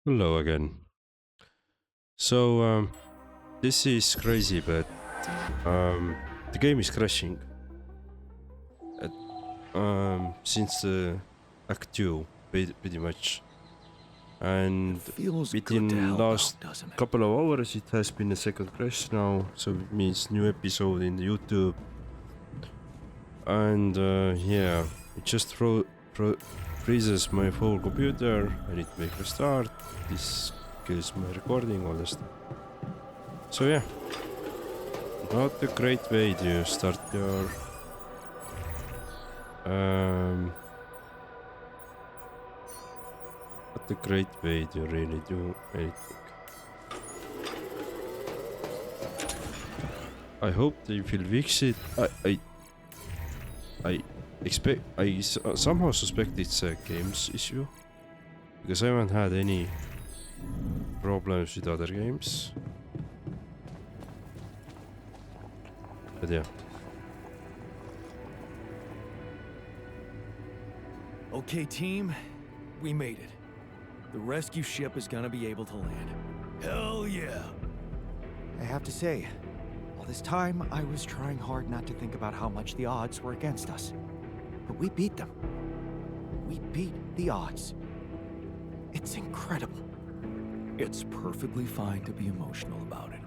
Hello again. So, this is crazy, but the game is crashing at, since the Act 2, pretty much. It And feels good to within help last out, doesn't it? couple of hours, it has been a second crash now, so it means new episode in the YouTube. And yeah, it just freezes my whole computer. I need to make a start. This kills my recording, all that stuff. So yeah. Not a great way to start your um not a great way to really do anything. I hope they will fix it. I expect somehow suspect it's a games issue because I haven't had any problems with other games. But yeah. Okay, team, we made it. The rescue ship is gonna be able to land. Hell yeah! I have to say, all this time I was trying hard not to think about how much the odds were against us. But we beat them. We beat the odds. It's incredible. It's perfectly fine to be emotional about it.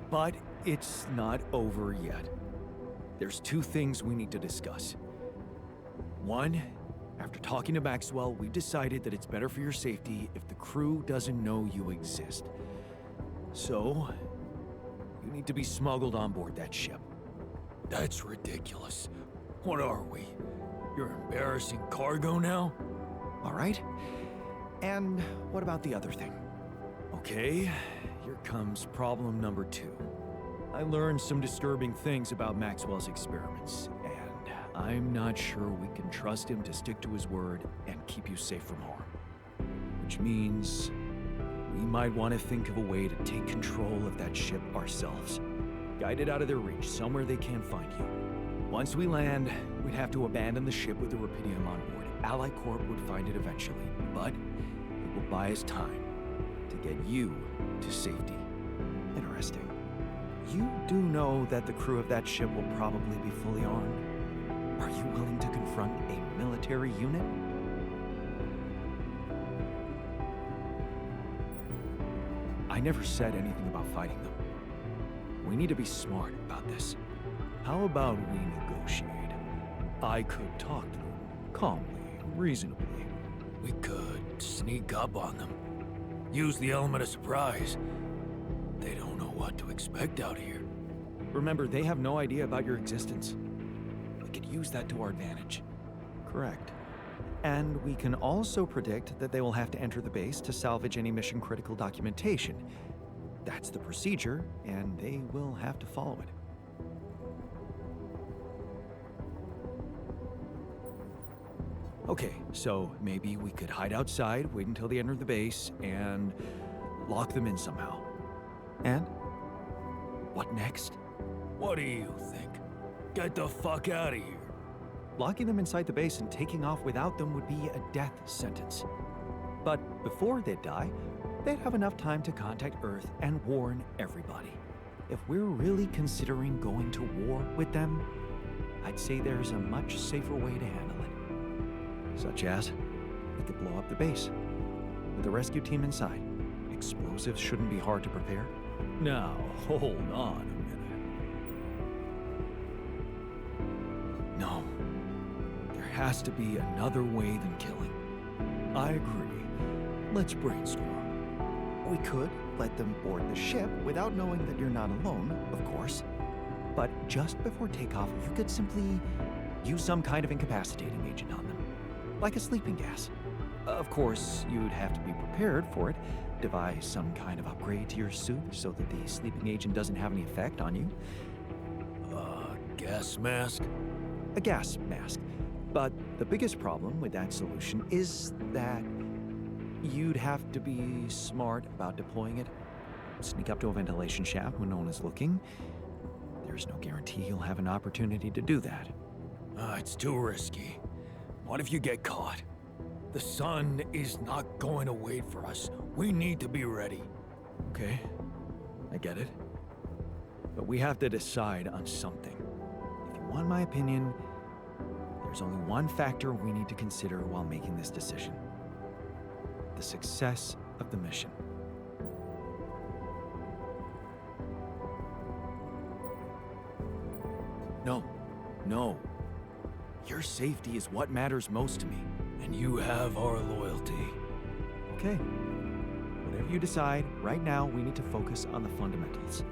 But it's not over yet. There's two things we need to discuss. One, after talking to Maxwell, we decided that it's better for your safety if the crew doesn't know you exist. So, you need to be smuggled on board that ship. That's ridiculous. What are we? You're embarrassing cargo now? All right? And what about the other thing? Okay, here comes problem number two. I learned some disturbing things about Maxwell's experiments, and I'm not sure we can trust him to stick to his word and keep you safe from harm. Which means we might want to think of a way to take control of that ship ourselves. Guide it out of their reach, somewhere they can't find you. Once we land, we'd have to abandon the ship with the Rapidium on board. Ally Corp would find it eventually, but it will buy us time to get you to safety. Interesting. You do know that the crew of that ship will probably be fully armed. Are you willing to confront a military unit? I never said anything about fighting them. We need to be smart about this. How about we negotiate? I could talk to them calmly, reasonably. We could sneak up on them. Use the element of surprise. They don't know what to expect out here. Remember, they have no idea about your existence. We could use that to our advantage. Correct. And we can also predict that they will have to enter the base to salvage any mission-critical documentation. That's the procedure, and they will have to follow it. Okay, so maybe we could hide outside, wait until they enter the base, and lock them in somehow. And? What next? What do you think? Get the fuck out of here. Locking them inside the base and taking off without them would be a death sentence. But before they'd die, they'd have enough time to contact Earth and warn everybody. If we're really considering going to war with them, I'd say there's a much safer way to handle it. Such as, we could blow up the base with the rescue team inside. Explosives shouldn't be hard to prepare. Now, hold on a minute. No. There has to be another way than killing. I agree. Let's brainstorm. We could let them board the ship without knowing that you're not alone, of course. But just before takeoff, you could simply use some kind of incapacitating agent on them, like a sleeping gas. Of course, you'd have to be prepared for it. Devise some kind of upgrade to your suit so that the sleeping agent doesn't have any effect on you. Gas mask? A gas mask. But the biggest problem with that solution is that you'd have to be smart about deploying it. Sneak up to a ventilation shaft when no one is looking. There's no guarantee you'll have an opportunity to do that. It's too risky. What if you get caught? The sun is not going to wait for us. We need to be ready. Okay, I get it. But we have to decide on something. If you want my opinion, there's only one factor we need to consider while making this decision. The success of the mission. No. Your safety is what matters most to me. And you have our loyalty. Okay. Whatever you decide, right now we need to focus on the fundamentals.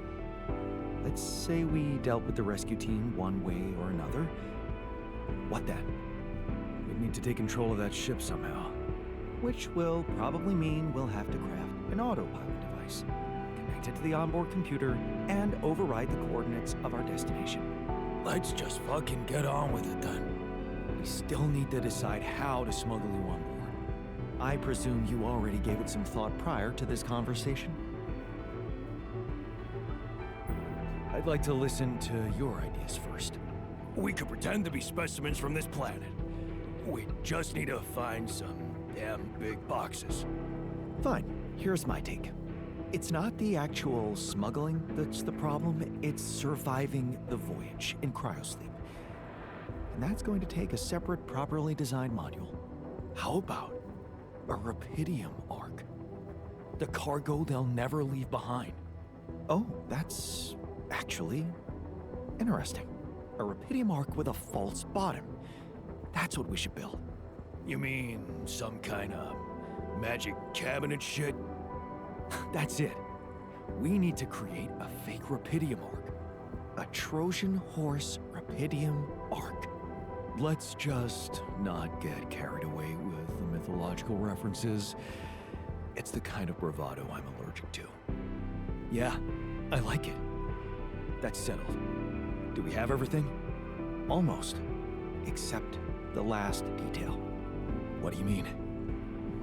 Let's say we dealt with the rescue team one way or another. What then? We need to take control of that ship somehow. Which will probably mean we'll have to craft an autopilot device, connect it to the onboard computer, and override the coordinates of our destination. Let's just fucking get on with it then. We still need to decide how to smuggle you on board. I presume you already gave it some thought prior to this conversation? I'd like to listen to your ideas first. We could pretend to be specimens from this planet. We just need to find some damn big boxes. Fine, here's my take. It's not the actual smuggling that's the problem, it's surviving the voyage in cryosleep. And that's going to take a separate, properly designed module. How about a Rapidium arc? The cargo they'll never leave behind. Oh, that's actually interesting. A Rapidium arc with a false bottom. That's what we should build. You mean some kind of magic cabinet shit? That's it. We need to create a fake Rapidium arc. A Trojan horse Rapidium arc. Let's just not get carried away with the mythological references. It's the kind of bravado I'm allergic to. Yeah, I like it. That's settled. Do we have everything? Almost. Except the last detail. What do you mean?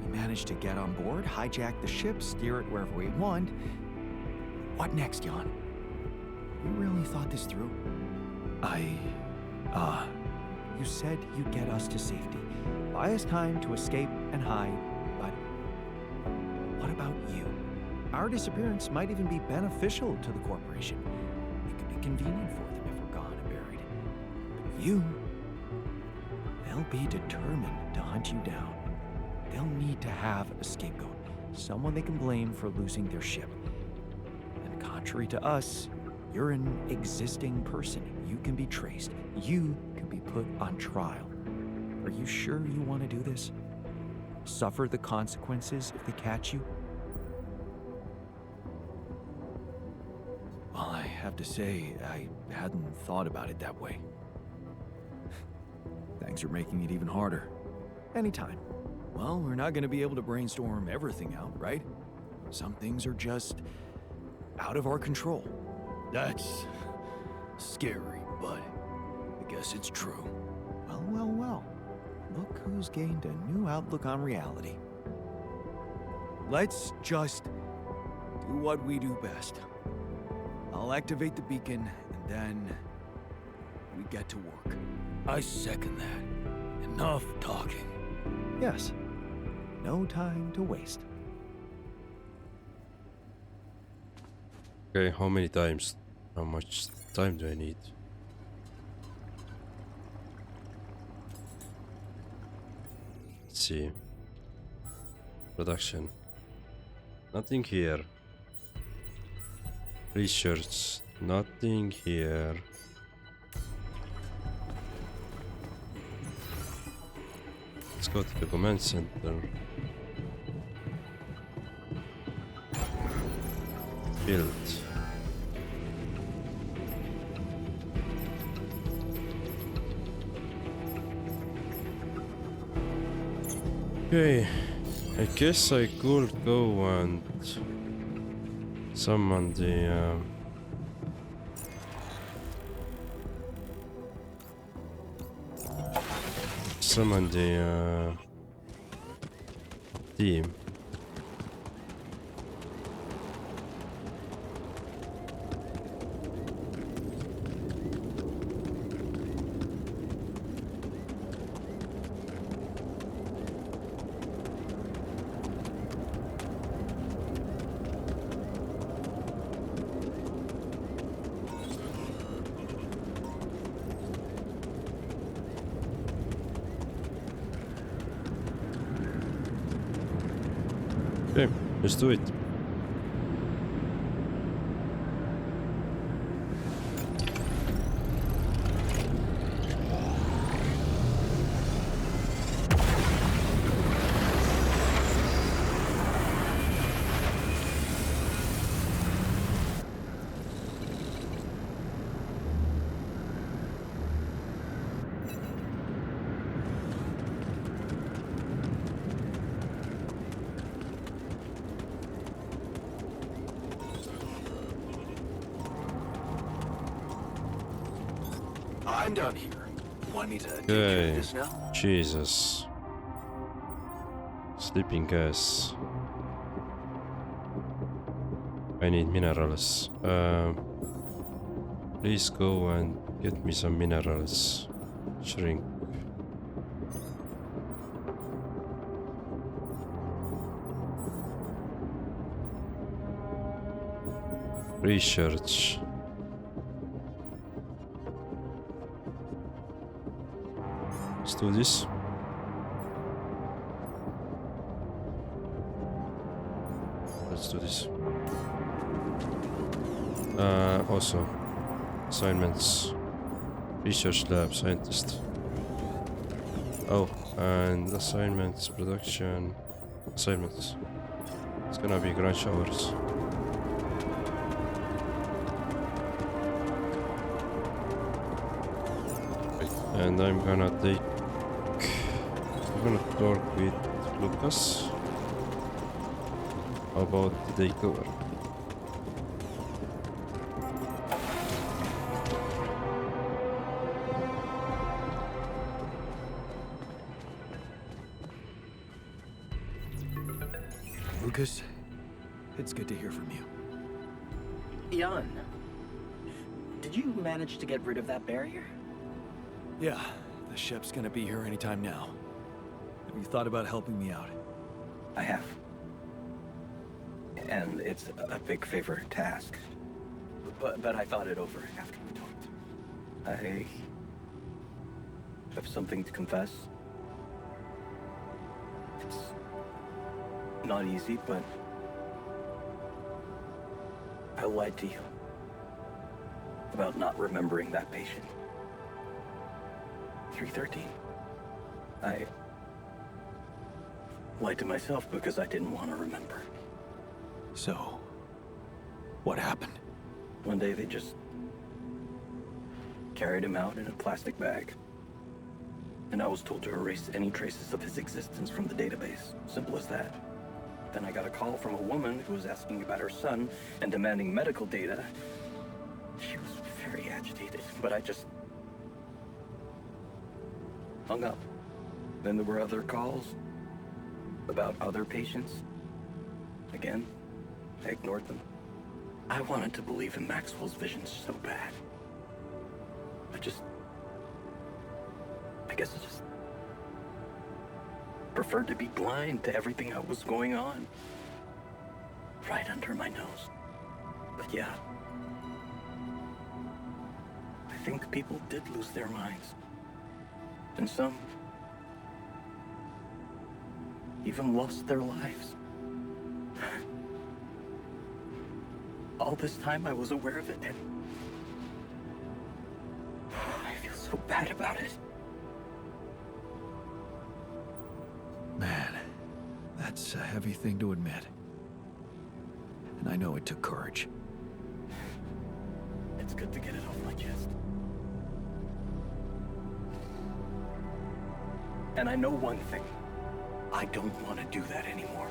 We managed to get on board, hijack the ship, steer it wherever we want. What next, Jan? You really thought this through? You said you'd get us to safety. Buy us time to escape and hide, but what about you? Our disappearance might even be beneficial to the corporation. It could be convenient for them if we're gone and buried. But you, they'll be determined to hunt you down. They'll need to have a scapegoat, someone they can blame for losing their ship. And contrary to us, you're an existing person. You can be traced. You can be put on trial. Are you sure you want to do this? Suffer the consequences if they catch you? Well, I have to say, I hadn't thought about it that way. Thanks for making it even harder. Anytime. Well, we're not going to be able to brainstorm everything out, right? Some things are just out of our control. That's scary, but I guess it's true. Well. Look who's gained a new outlook on reality. Let's just do what we do best. I'll activate the beacon, and then we get to work. I second that. Enough talking. Yes. No time to waste. Okay, how many times? How much time do I need? Let's see. Production. Nothing here. Research. Nothing here. Let's go to the command center. Build. Okay, I guess I could go and summon the team. Okay, let's do it. I'm done here. Want me to take care Okay. of this now? Jesus. Sleeping gas. I need minerals. Please go and get me some minerals. Shrink. Research. Let's do this. Let's do this. Also, assignments. Research lab scientist. Oh, and assignments, production, assignments. It's gonna be crunch hours. And I'm gonna talk with Lucas about the takeover. Lucas, it's good to hear from you. Jan, did you manage to get rid of that barrier? Yeah, the ship's gonna be here anytime now. Have you thought about helping me out? I have. And it's a big favor to ask. But I thought it over after we talked. I have something to confess. It's not easy, but I lied to you about not remembering that patient. 313. I lied to myself because I didn't want to remember. So, what happened? One day they just carried him out in a plastic bag. And I was told to erase any traces of his existence from the database. Simple as that. Then I got a call from a woman who was asking about her son and demanding medical data. She was very agitated, but I just hung up. Then there were other calls about other patients. Again, I ignored them. I wanted to believe in Maxwell's visions so bad. I guess I just preferred to be blind to everything that was going on. Right under my nose. But yeah, I think people did lose their minds. And some even lost their lives. All this time I was aware of it, and I feel so bad about it. Man, that's a heavy thing to admit. And I know it took courage. It's good to get it off my chest. And I know one thing. I don't want to do that anymore.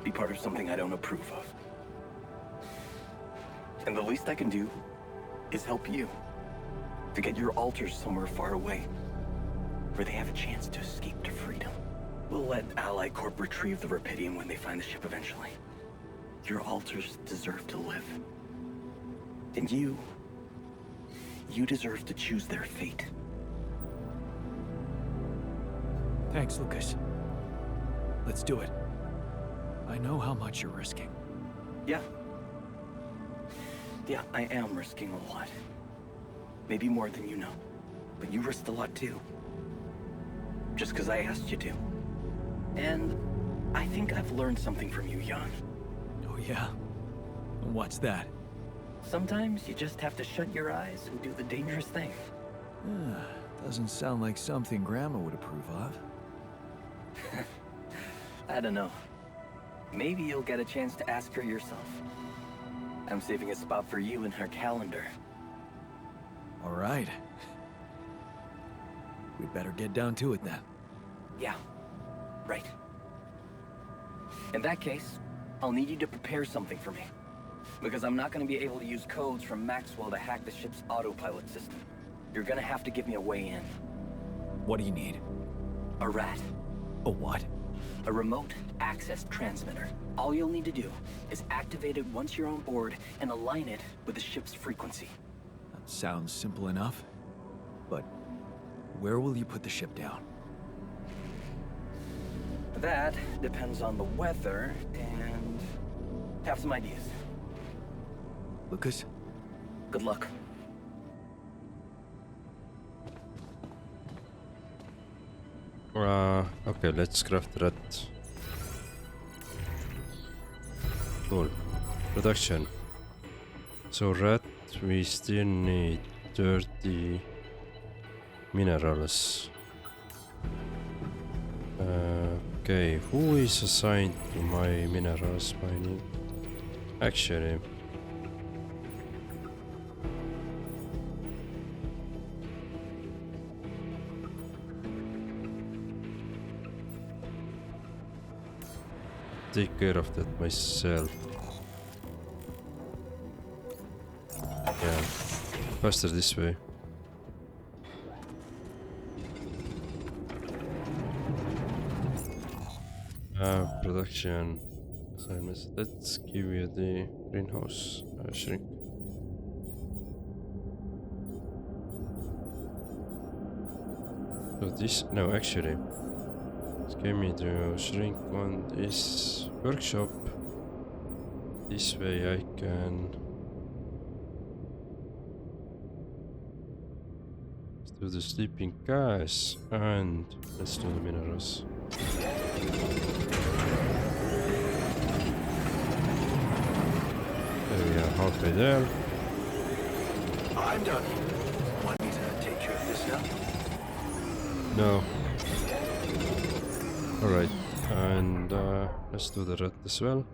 Be part of something I don't approve of. And the least I can do is help you to get your alters somewhere far away, where they have a chance to escape to freedom. We'll let Ally Corp retrieve the Rapidium when they find the ship eventually. Your alters deserve to live. And you deserve to choose their fate. Thanks, Lucas. Let's do it. I know how much you're risking. Yeah, I am risking a lot. Maybe more than you know. But you risked a lot too. Just because I asked you to. And I think I've learned something from you, Jan. Oh yeah? What's that? Sometimes you just have to shut your eyes and do the dangerous thing. Doesn't sound like something Grandma would approve of. I don't know. Maybe you'll get a chance to ask her yourself. I'm saving a spot for you in her calendar. All right. We'd better get down to it then. Yeah, right. In that case, I'll need you to prepare something for me. Because I'm not going to be able to use codes from Maxwell to hack the ship's autopilot system. You're gonna have to give me a way in. What do you need? A rat. A what? A remote access transmitter. All you'll need to do is activate it once you're on board and align it with the ship's frequency. That sounds simple enough. But where will you put the ship down? That depends on the weather and have some ideas. Lucas? Good luck. Okay, let's craft rat. Cool. Production. So rat, we still need 30 minerals. Okay, who is assigned to my minerals mining? Actually, take care of that myself. Yeah, faster this way. Production assignments. Let's give you the greenhouse shrink. So this, no, actually, it's give me the shrink on this workshop. This way I can do the sleeping gas and let's do the minerals. There we are, halfway there. I'm done. Want me to take care of this now? No. Alright, and let's do the rat as well.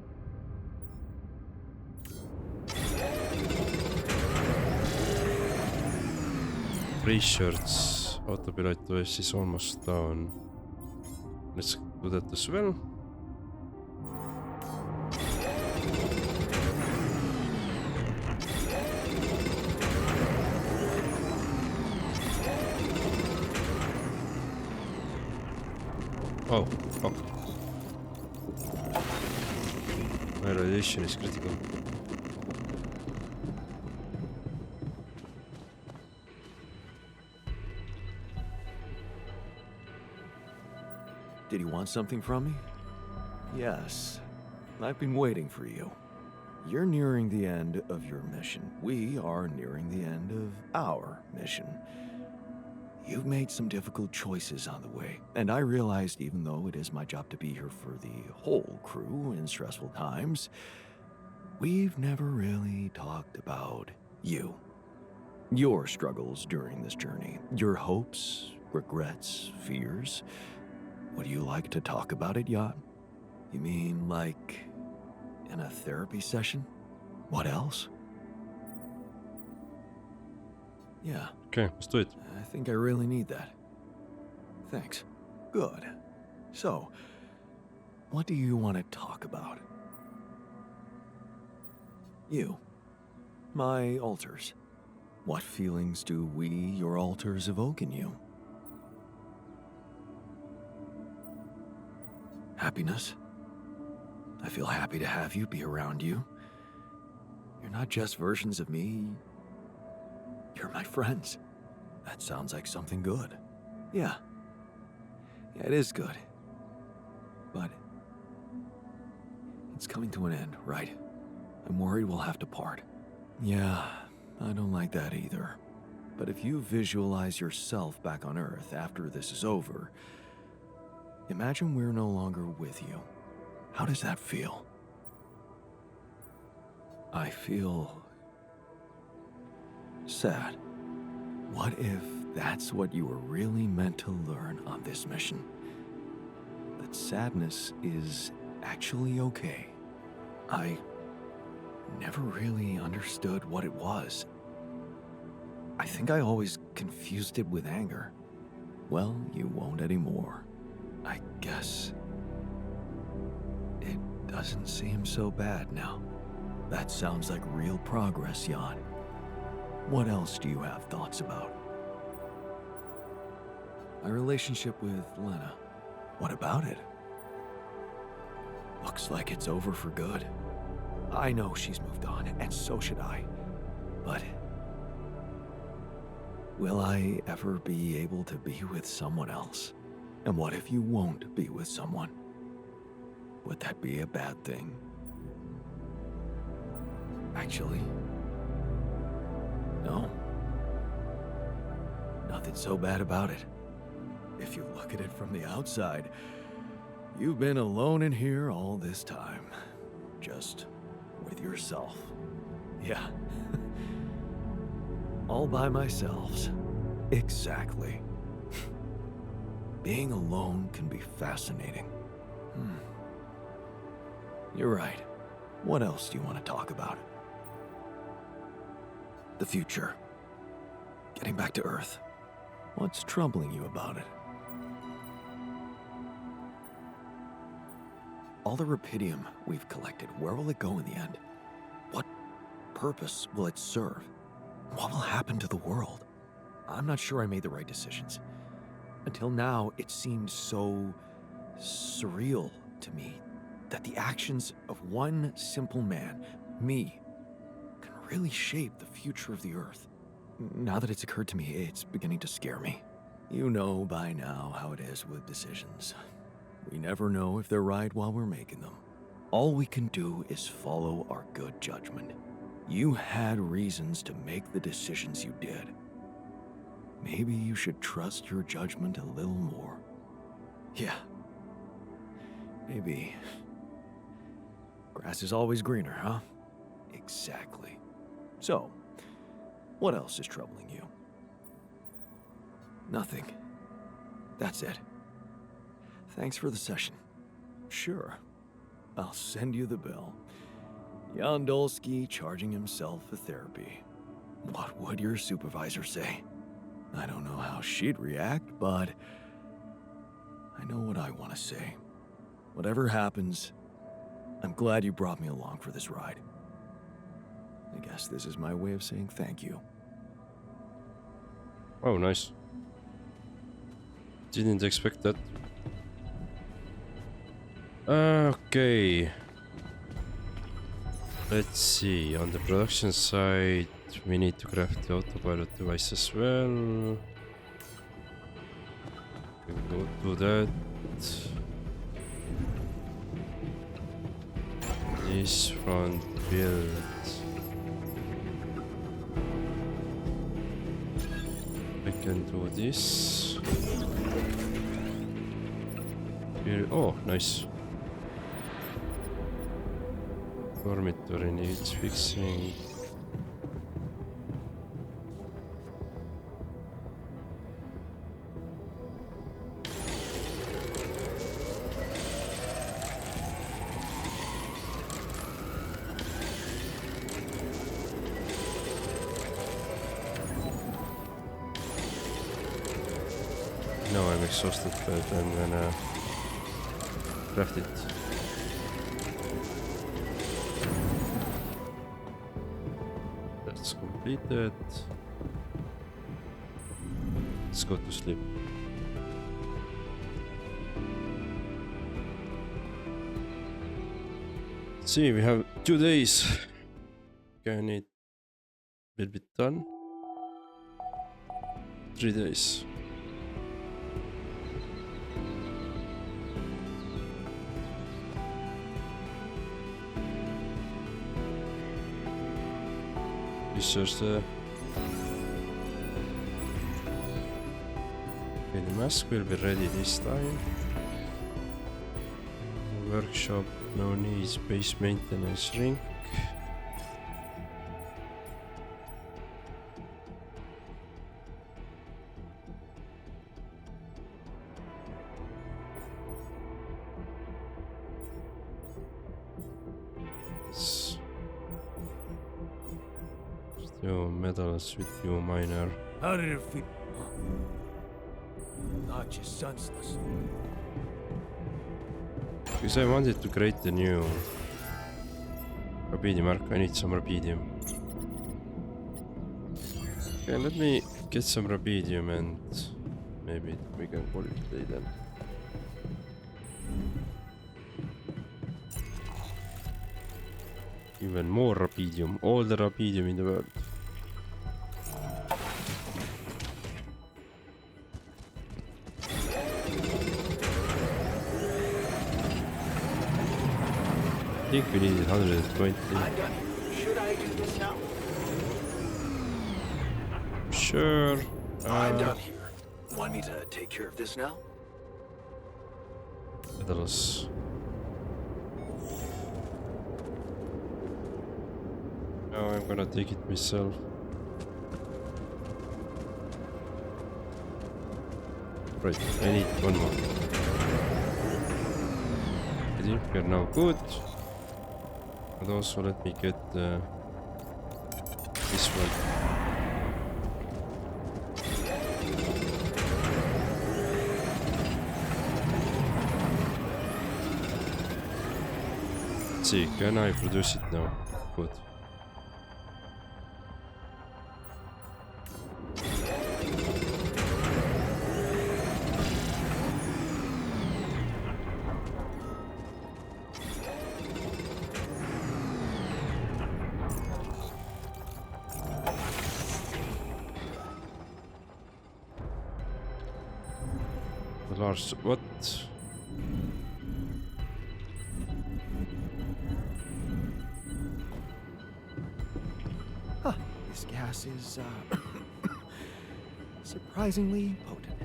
Free shirts. Autopilot OS is almost down. Let's do that as well. Oh, fuck. My radiation is critical. Did you want something from me? Yes. I've been waiting for you. You're nearing the end of your mission. We are nearing the end of our mission. You've made some difficult choices on the way, and I realized even though it is my job to be here for the whole crew in stressful times, we've never really talked about you. Your struggles during this journey, your hopes, regrets, fears. Would you like to talk about it, Jan? You mean like in a therapy session? What else? Yeah. Okay, let's do it. I think I really need that. Thanks. Good. So, what do you want to talk about? You. My altars. What feelings do we, your altars, evoke in you? Happiness. I feel happy to have you, be around you. You're not just versions of me. You're my friends. That sounds like something good. Yeah. Yeah, it is good. But it's coming to an end, right? I'm worried we'll have to part. Yeah, I don't like that either. But if you visualize yourself back on Earth after this is over, imagine we're no longer with you. How does that feel? I feel sad. What if that's what you were really meant to learn on this mission? That sadness is actually okay. I never really understood what it was. I think I always confused it with anger. Well, you won't anymore. I guess it doesn't seem so bad now. That sounds like real progress, Jan. What else do you have thoughts about? My relationship with Lena. What about it? Looks like it's over for good. I know she's moved on, and so should I. But will I ever be able to be with someone else? And what if you won't be with someone? Would that be a bad thing? Actually, no. Nothing so bad about it. If you look at it from the outside, you've been alone in here all this time. Just with yourself. Yeah. All by myself. Exactly. Being alone can be fascinating. You're right. What else do you want to talk about? The future. Getting back to Earth. What's troubling you about it? All the rupidium we've collected, where will it go in the end? What purpose will it serve? What will happen to the world? I'm not sure I made the right decisions. Until now, it seemed so surreal to me that the actions of one simple man, me, can really shape the future of the Earth. Now that it's occurred to me, it's beginning to scare me. You know by now how it is with decisions. We never know if they're right while we're making them. All we can do is follow our good judgment. You had reasons to make the decisions you did. Maybe you should trust your judgment a little more. Yeah. Maybe. Grass is always greener, huh? Exactly. So, what else is troubling you? Nothing. That's it. Thanks for the session. Sure. I'll send you the bill. Jan Dolsky charging himself for therapy. What would your supervisor say? I don't know how she'd react, but I know what I want to say. Whatever happens, I'm glad you brought me along for this ride. I guess this is my way of saying thank you. Oh, nice. Didn't expect that. Okay. Let's see. On the production side, we need to craft the autopilot device as well. We'll go do that. This front build. I can do this. Here, oh, nice. Dormitory needs fixing. No, I'm exhausted, but I'm gonna craft it. That's completed. Let's go to sleep. Let's see, we have 2 days. Can it will be done? 3 days. Research the mask will be ready this time. Workshop no need space maintenance rink. Still medals with you, miner. How did it feel? Not just senseless. Because I wanted to create a new rubidium arc, I need some rubidium. Okay, let me get some rubidium and maybe we can call it a day then. Even more rubidium, all the rubidium in the world. I think we needed 120. I'm done here. Should I do this now? Sure. I'm done here. Want me to take care of this now? Medals. Now I'm gonna take it myself. Right, I need one more. I think we're now good. But also let me get this one. Let's see, can I produce it now? Good. Large, what? Huh, this gas is, surprisingly potent.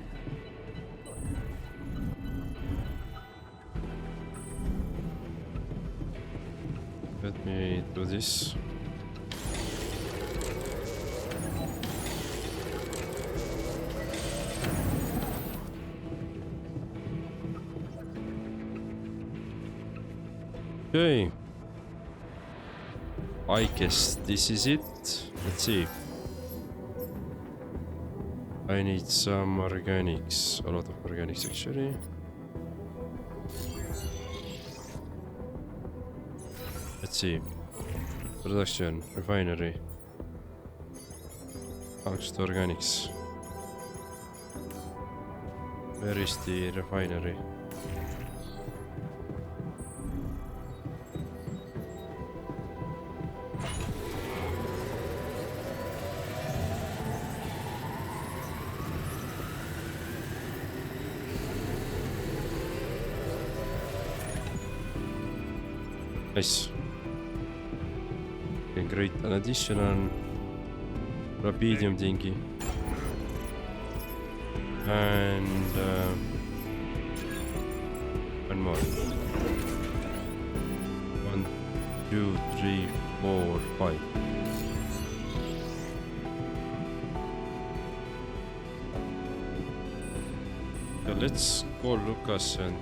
Let me do this. Okay. I guess this is it. Let's see. I need some organics. A lot of organics actually. Let's see. Production, refinery. Just organics. Where is the refinery? Nice. Can create an additional rubidium thingy. And one more. 1, 2, 3, 4, 5. So let's call Lucas and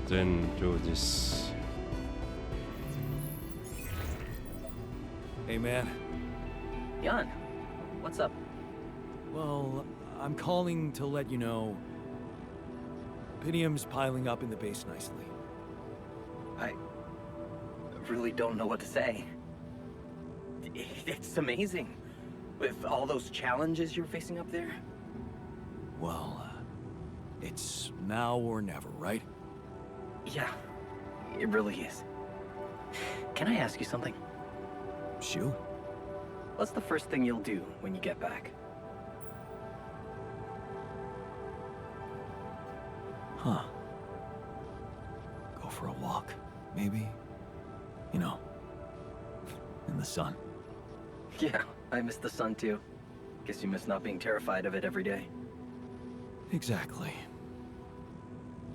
then do this. Hey, man. Jan, what's up? Well, I'm calling to let you know Rubidium's piling up in the base nicely. I really don't know what to say. It's amazing. With all those challenges you're facing up there. Well, it's now or never, right? Yeah, it really is. Can I ask you something? Shoot. What's the first thing you'll do when you get back? Huh. Go for a walk, maybe? You know, in the sun. Yeah, I miss the sun too. Guess you miss not being terrified of it every day. Exactly.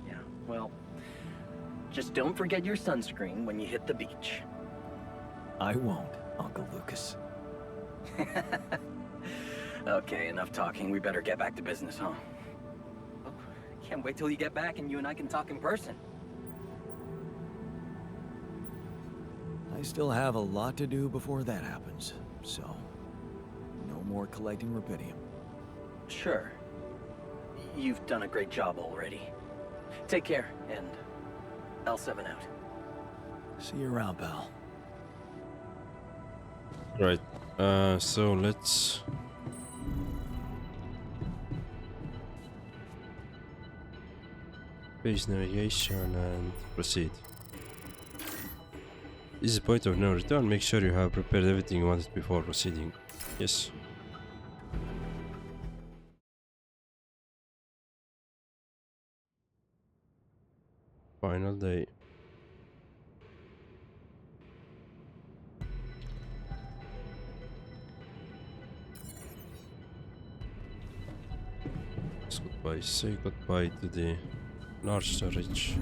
Yeah, well, Just don't forget your sunscreen when you hit the beach. I won't, Uncle Lucas. Okay, enough talking. We better get back to business, huh? Oh, can't wait till you get back and you and I can talk in person. I still have a lot to do before that happens, so no more collecting rubidium. Sure. You've done a great job already. Take care, and L7 out. See you around, pal. Right. So let's base navigation and proceed. This is a point of no return. Make sure you have prepared everything you wanted before proceeding. Yes. Final day. Let's goodbye. Say goodbye to the large storage.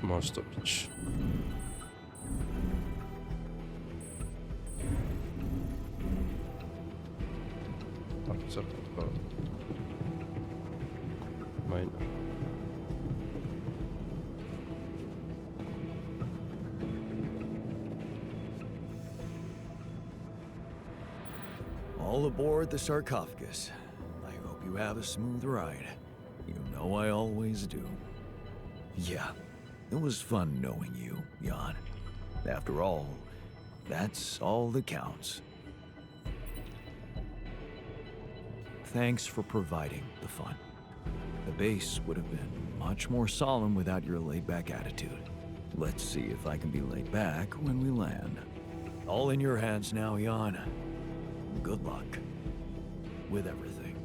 Small storage. Mine. All aboard the sarcophagus. I hope you have a smooth ride. You know I always do. Yeah, it was fun knowing you, Jan. After all, that's all that counts. Thanks for providing the fun. The base would have been much more solemn without your laid-back attitude. Let's see if I can be laid back when we land. All in your hands now, Jan. Good luck with everything.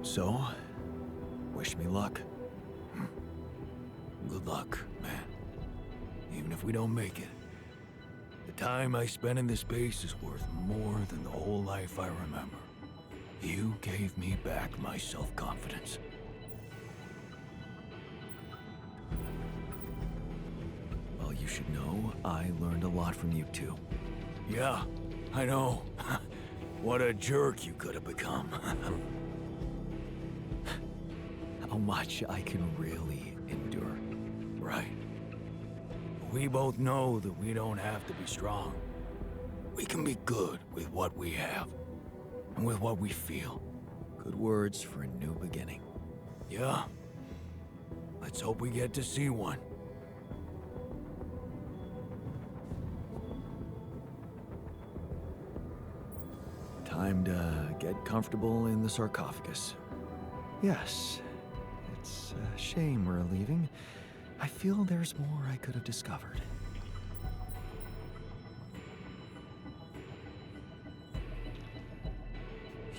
So, wish me luck. Good luck, man. Even if we don't make it, the time I spent in this base is worth more than the whole life I remember. You gave me back my self-confidence. Well, you should know I learned a lot from you too. Yeah, I know. What a jerk you could have become. How much I can really endure, right? We both know that we don't have to be strong. We can be good with what we have, and with what we feel. Good words for a new beginning. Yeah. Let's hope we get to see one. Time to get comfortable in the sarcophagus. Yes. It's a shame we're leaving. I feel there's more I could have discovered.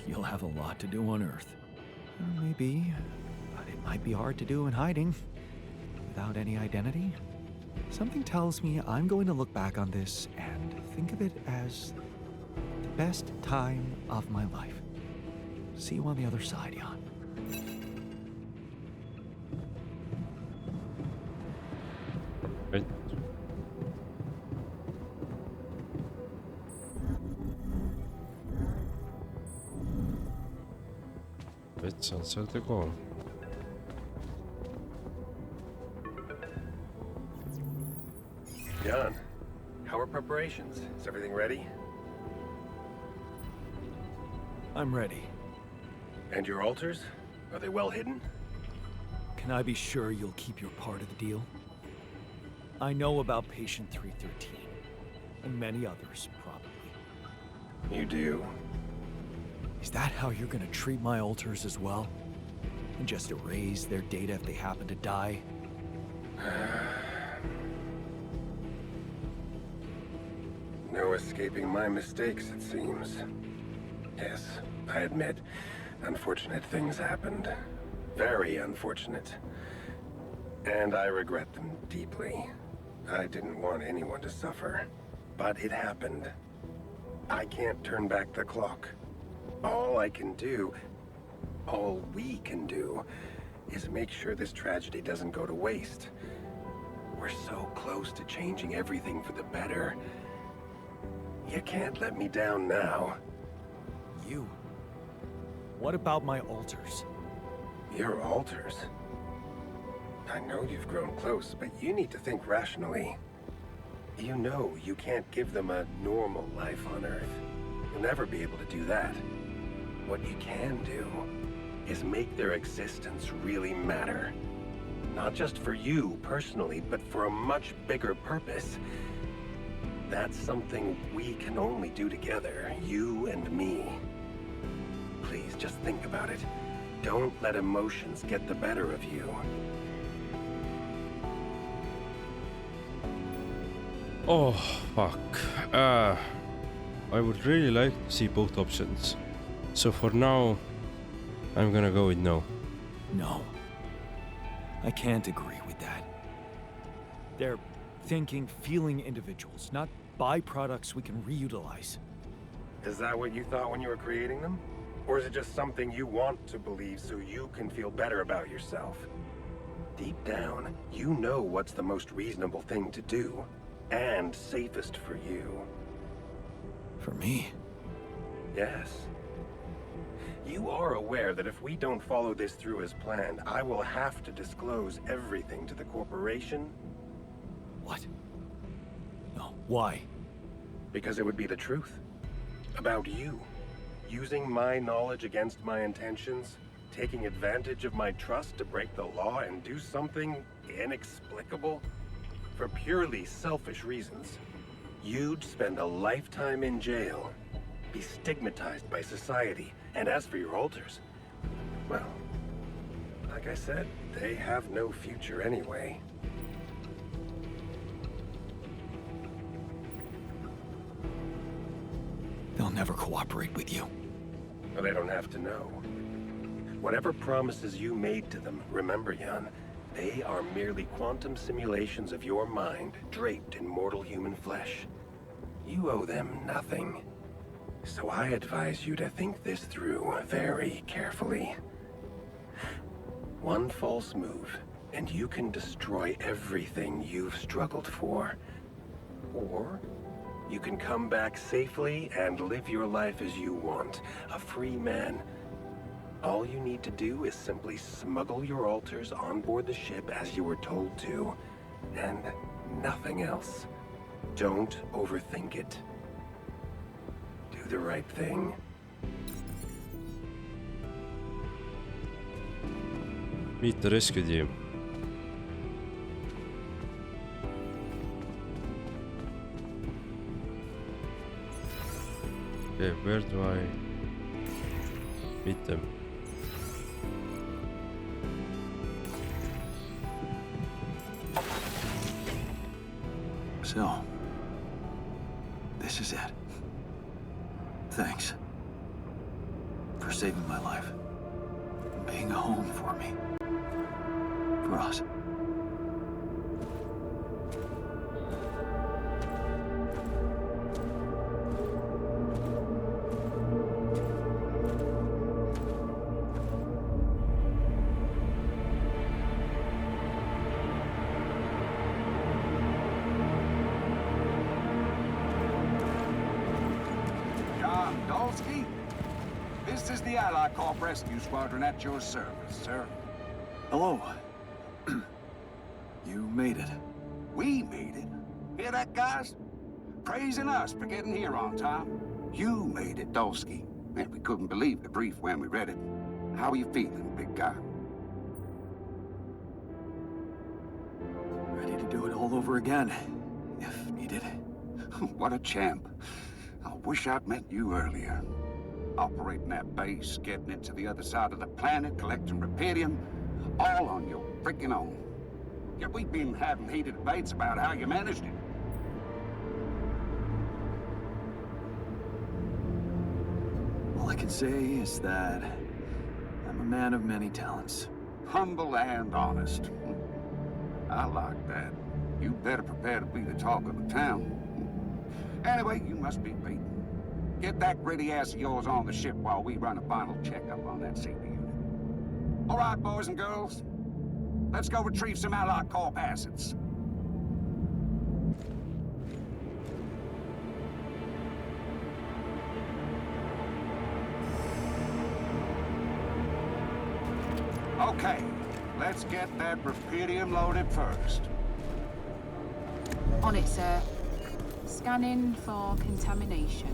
You'll have a lot to do on Earth. Maybe, but it might be hard to do in hiding. Without any identity. Something tells me I'm going to look back on this and think of it as the best time of my life. See you on the other side, Jan. Right. Let's answer the call. Jan, how are preparations? Is everything ready? I'm ready. And your altars? Are they well hidden? Can I be sure you'll keep your part of the deal? I know about Patient 313, and many others, probably. You do. Is that how you're gonna treat my altars as well? And just erase their data if they happen to die? No escaping my mistakes, it seems. Yes, I admit, unfortunate things happened. Very unfortunate. And I regret them deeply. I didn't want anyone to suffer, but it happened. I can't turn back the clock. All we can do, is make sure this tragedy doesn't go to waste. We're so close to changing everything for the better. You can't let me down now. You? What about my altars? Your altars? I know you've grown close, but you need to think rationally. You know you can't give them a normal life on Earth. You'll never be able to do that. What you can do is make their existence really matter. Not just for you personally, but for a much bigger purpose. That's something we can only do together, you and me. Please, just think about it. Don't let emotions get the better of you. Oh, fuck. I would really like to see both options. So for now, I'm gonna go with no. No. I can't agree with that. They're thinking, feeling individuals, not byproducts we can reutilize. Is that what you thought when you were creating them? Or is it just something you want to believe so you can feel better about yourself? Deep down, you know what's the most reasonable thing to do. And safest for you. For me? Yes. You are aware that if we don't follow this through as planned, I will have to disclose everything to the corporation? What? No, why? Because it would be the truth. About you. Using my knowledge against my intentions, taking advantage of my trust to break the law and do something inexplicable for purely selfish reasons. You'd spend a lifetime in jail, be stigmatized by society, and as for your alters, well, like I said, they have no future anyway. They'll never cooperate with you. But they don't have to know. Whatever promises you made to them, remember, Jan, they are merely quantum simulations of your mind, draped in mortal human flesh. You owe them nothing. So I advise you to think this through very carefully. One false move, and you can destroy everything you've struggled for. Or you can come back safely and live your life as you want, a free man. All you need to do is simply smuggle your altars on board the ship as you were told to, and nothing else. Don't overthink it. Do the right thing. Meet the rescue team. Okay, where do I meet them? So, this is it. Thanks for saving my life, being a home for me, for us. This is the Allied Corp Rescue Squadron at your service, sir. Hello. You made it. We made it. Hear that, guys? Praising us for getting here on time. You made it, Dolsky. And we couldn't believe the brief when we read it. How are you feeling, big guy? Ready to do it all over again, if needed. What a champ. I wish I'd met you earlier. Operating that base, getting it to the other side of the planet, collecting Reparium, all on your freaking own. Yet we've been having heated debates about how you managed it. All I can say is that I'm a man of many talents. Humble and honest. I like that. you better prepare to be the talk of the town. Anyway, you must be beaten. Get that gritty ass of yours on the ship while we run a final checkup on that CB unit. All right, boys and girls. Let's go retrieve some Allied Corp assets. Okay, let's get that rupidium loaded first. On it, sir. Scanning for contamination.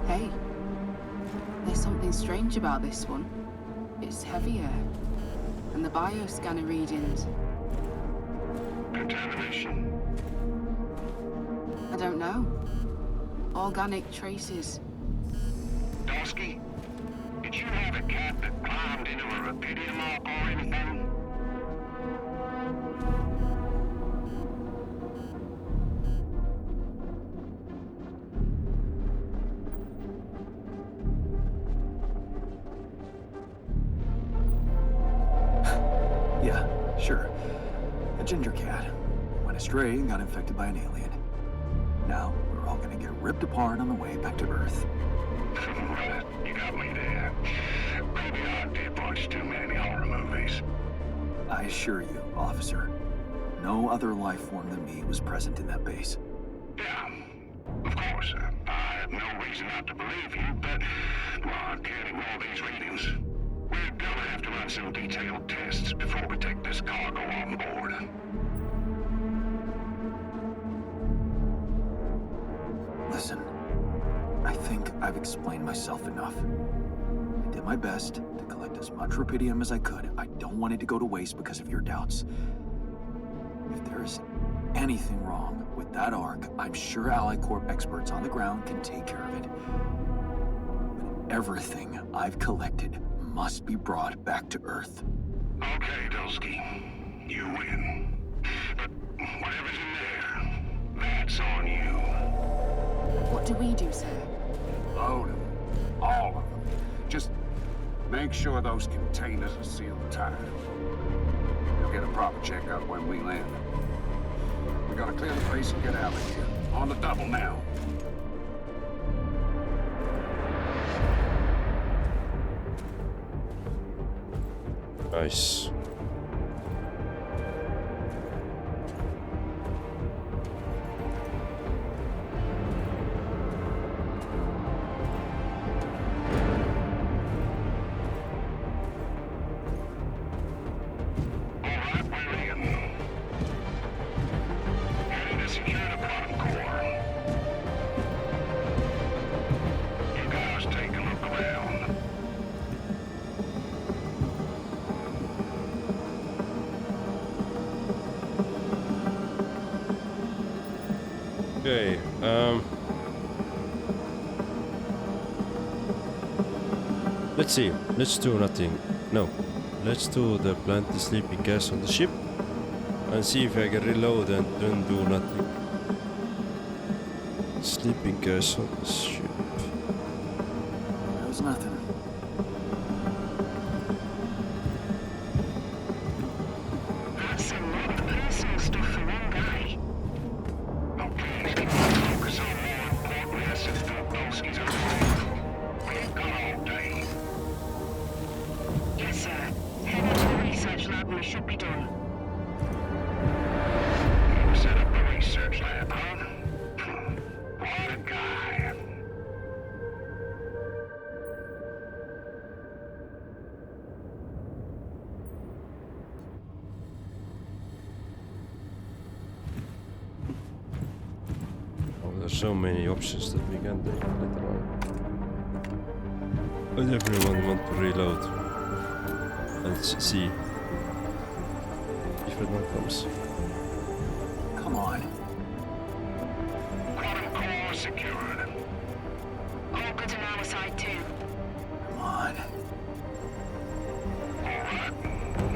Hey, there's something strange about this one. It's heavier. And the bioscanner readings. Contamination? I don't know. Organic traces. Dosky, did you have a cat that climbed into a rupidium lock or anything? Yeah, sure. A ginger cat. Went astray and got infected by an alien. Now, we're all gonna get ripped apart on the way back to Earth. You got me there. Maybe I did watch too many horror movies. I assure you, officer, no other life form than me was present in that base. Yeah, of course. I have no reason not to believe you, but well, I can't ignore these readings. We're gonna have to run some detailed tests before we take this cargo on board. Listen, I think I've explained myself enough. I did my best to collect as much rupidium as I could. I don't want it to go to waste because of your doubts. If there's anything wrong with that Ark, I'm sure Ally Corp experts on the ground can take care of it. But everything I've collected must be brought back to Earth. Okay, Dosky. You win. But whatever's in there, that's on you. What do we do, sir? Load them. All of them. Just make sure those containers are sealed tight. You'll get a proper checkup when we land. We gotta clear the place and get out of here. On the double now. Nice. Okay, let's see, let's do nothing. No, let's do the plant the sleeping gas on the ship and see if I can reload and then do nothing. Sleeping gas on the ship. There was nothing. That's a lot of personal stuff for one guy. Focus on more important assets than Dosky's own. We ain't got all day. Yes, sir. Head into the research lab and we should be done. Set up a research lab, huh? What a guy. Oh, there's so many options that we can take later on. But everyone want to reload and see different outcomes. Come on. Quantum core secured. All good on our side too. Come on. All right,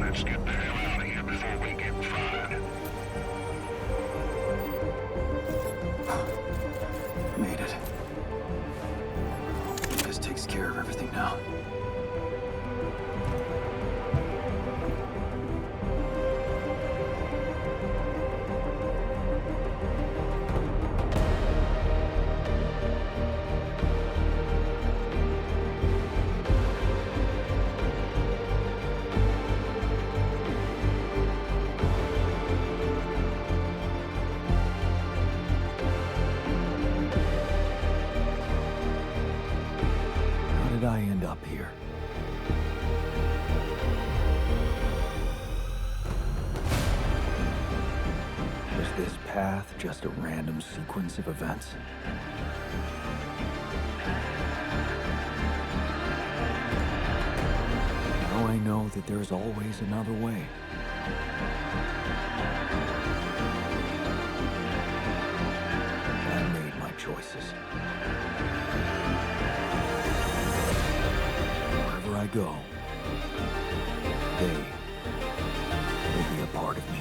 let's get the hell out of here before we get fried. Made it. This takes care of everything now. up here. Was this path just a random sequence of events? Now I know that there's always another way. I made my choices. Wherever I go, they will be a part of me.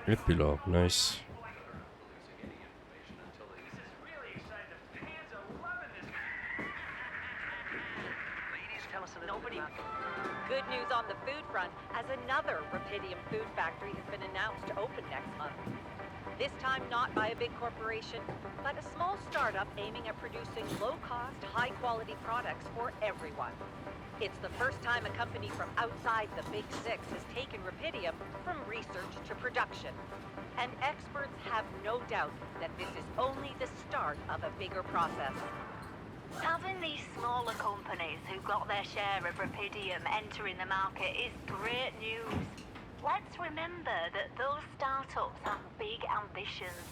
Epilogue, nice. Good news on the food front, as another Rapidium food factory has been announced to open next month. This time not by a big corporation, but a small startup aiming at producing low-cost, high-quality products for everyone. It's the first time a company from outside the Big Six has taken Rapidium from research to production. And experts have no doubt that this is only the start of a bigger process. Having these smaller companies who got their share of Rapidium entering the market is great news. Let's remember that those startups have big ambitions.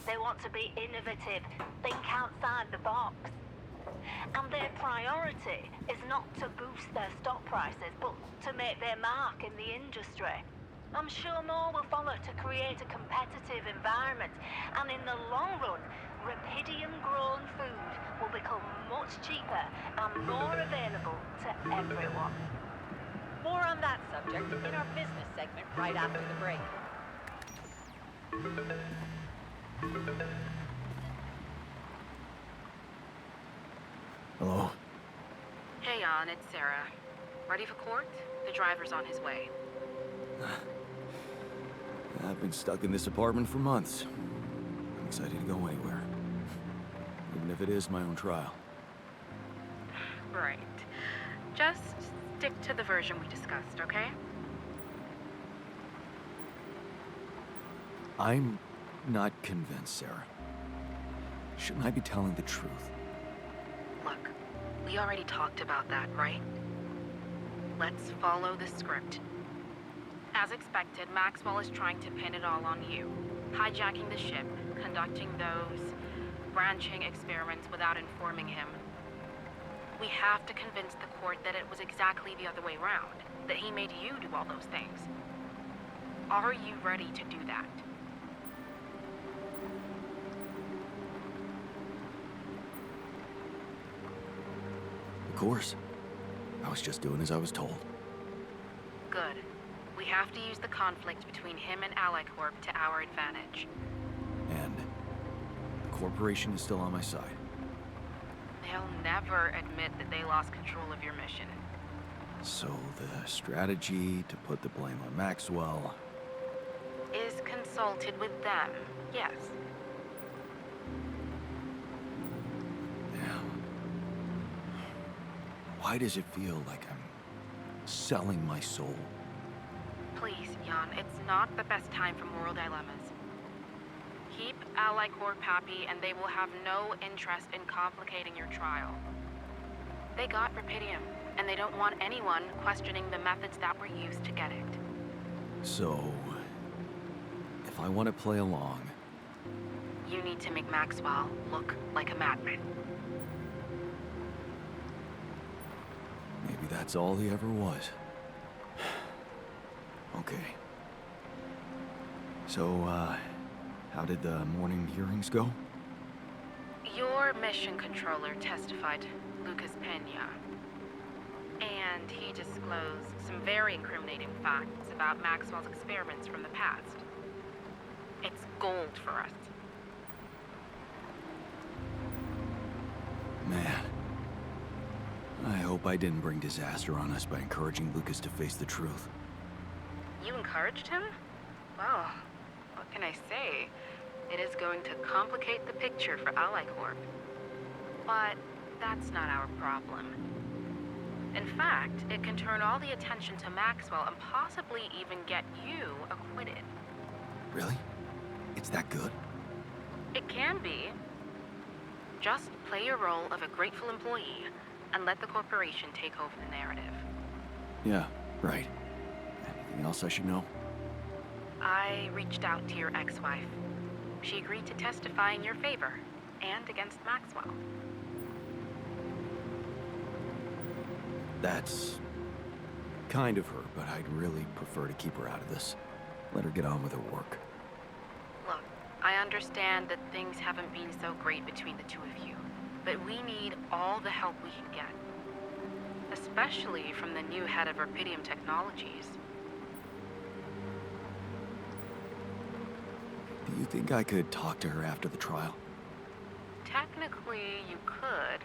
They want to be innovative, think outside the box. And their priority is not to boost their stock prices, but to make their mark in the industry. I'm sure more will follow to create a competitive environment, and in the long run, Rapidium-grown food will become much cheaper and more available to everyone. More on that subject in our business segment right after the break. Hello? Hey, Jan, it's Sarah. Ready for court? The driver's on his way. I've been stuck in this apartment for months. I'm excited to go anywhere. Even if it is my own trial. Right. Just stick to the version we discussed, okay? I'm not convinced, Sarah. Shouldn't I be telling the truth? Look, we already talked about that, right? Let's follow the script. As expected, Maxwell is trying to pin it all on you. Hijacking the ship, conducting those branching experiments without informing him. We have to convince the court that it was exactly the other way around, that he made you do all those things. Are you ready to do that? Of course. I was just doing as I was told. Good. We have to use the conflict between him and AliCorp to our advantage. And the corporation is still on my side. They'll never admit that they lost control of your mission. So the strategy to put the blame on Maxwell... Is consulted with them, yes. Yeah. Why does it feel like I'm selling my soul? Please, Jan, it's not the best time for moral dilemmas. Keep AliCorp happy and they will have no interest in complicating your trial. They got Rapidium, and they don't want anyone questioning the methods that were used to get it. So, if I want to play along... You need to make Maxwell look like a madman. Maybe that's all he ever was. Okay. So, how did the morning hearings go? Your mission controller testified, Lucas Pena. And he disclosed some very incriminating facts about Maxwell's experiments from the past. It's gold for us. Man. I hope I didn't bring disaster on us by encouraging Lucas to face the truth. You encouraged him? Well, what can I say? It is going to complicate the picture for AliCorp. But that's not our problem. In fact, it can turn all the attention to Maxwell and possibly even get you acquitted. Really? It's that good? It can be. Just play your role of a grateful employee and let the corporation take over the narrative. Yeah, right. Anything else I should know? I reached out to your ex-wife. She agreed to testify in your favor and against Maxwell. That's kind of her, but I'd really prefer to keep her out of this. Let her get on with her work. Look, I understand that things haven't been so great between the two of you, but we need all the help we can get. Especially from the new head of Rapidium Technologies. Do you think I could talk to her after the trial? Technically, you could,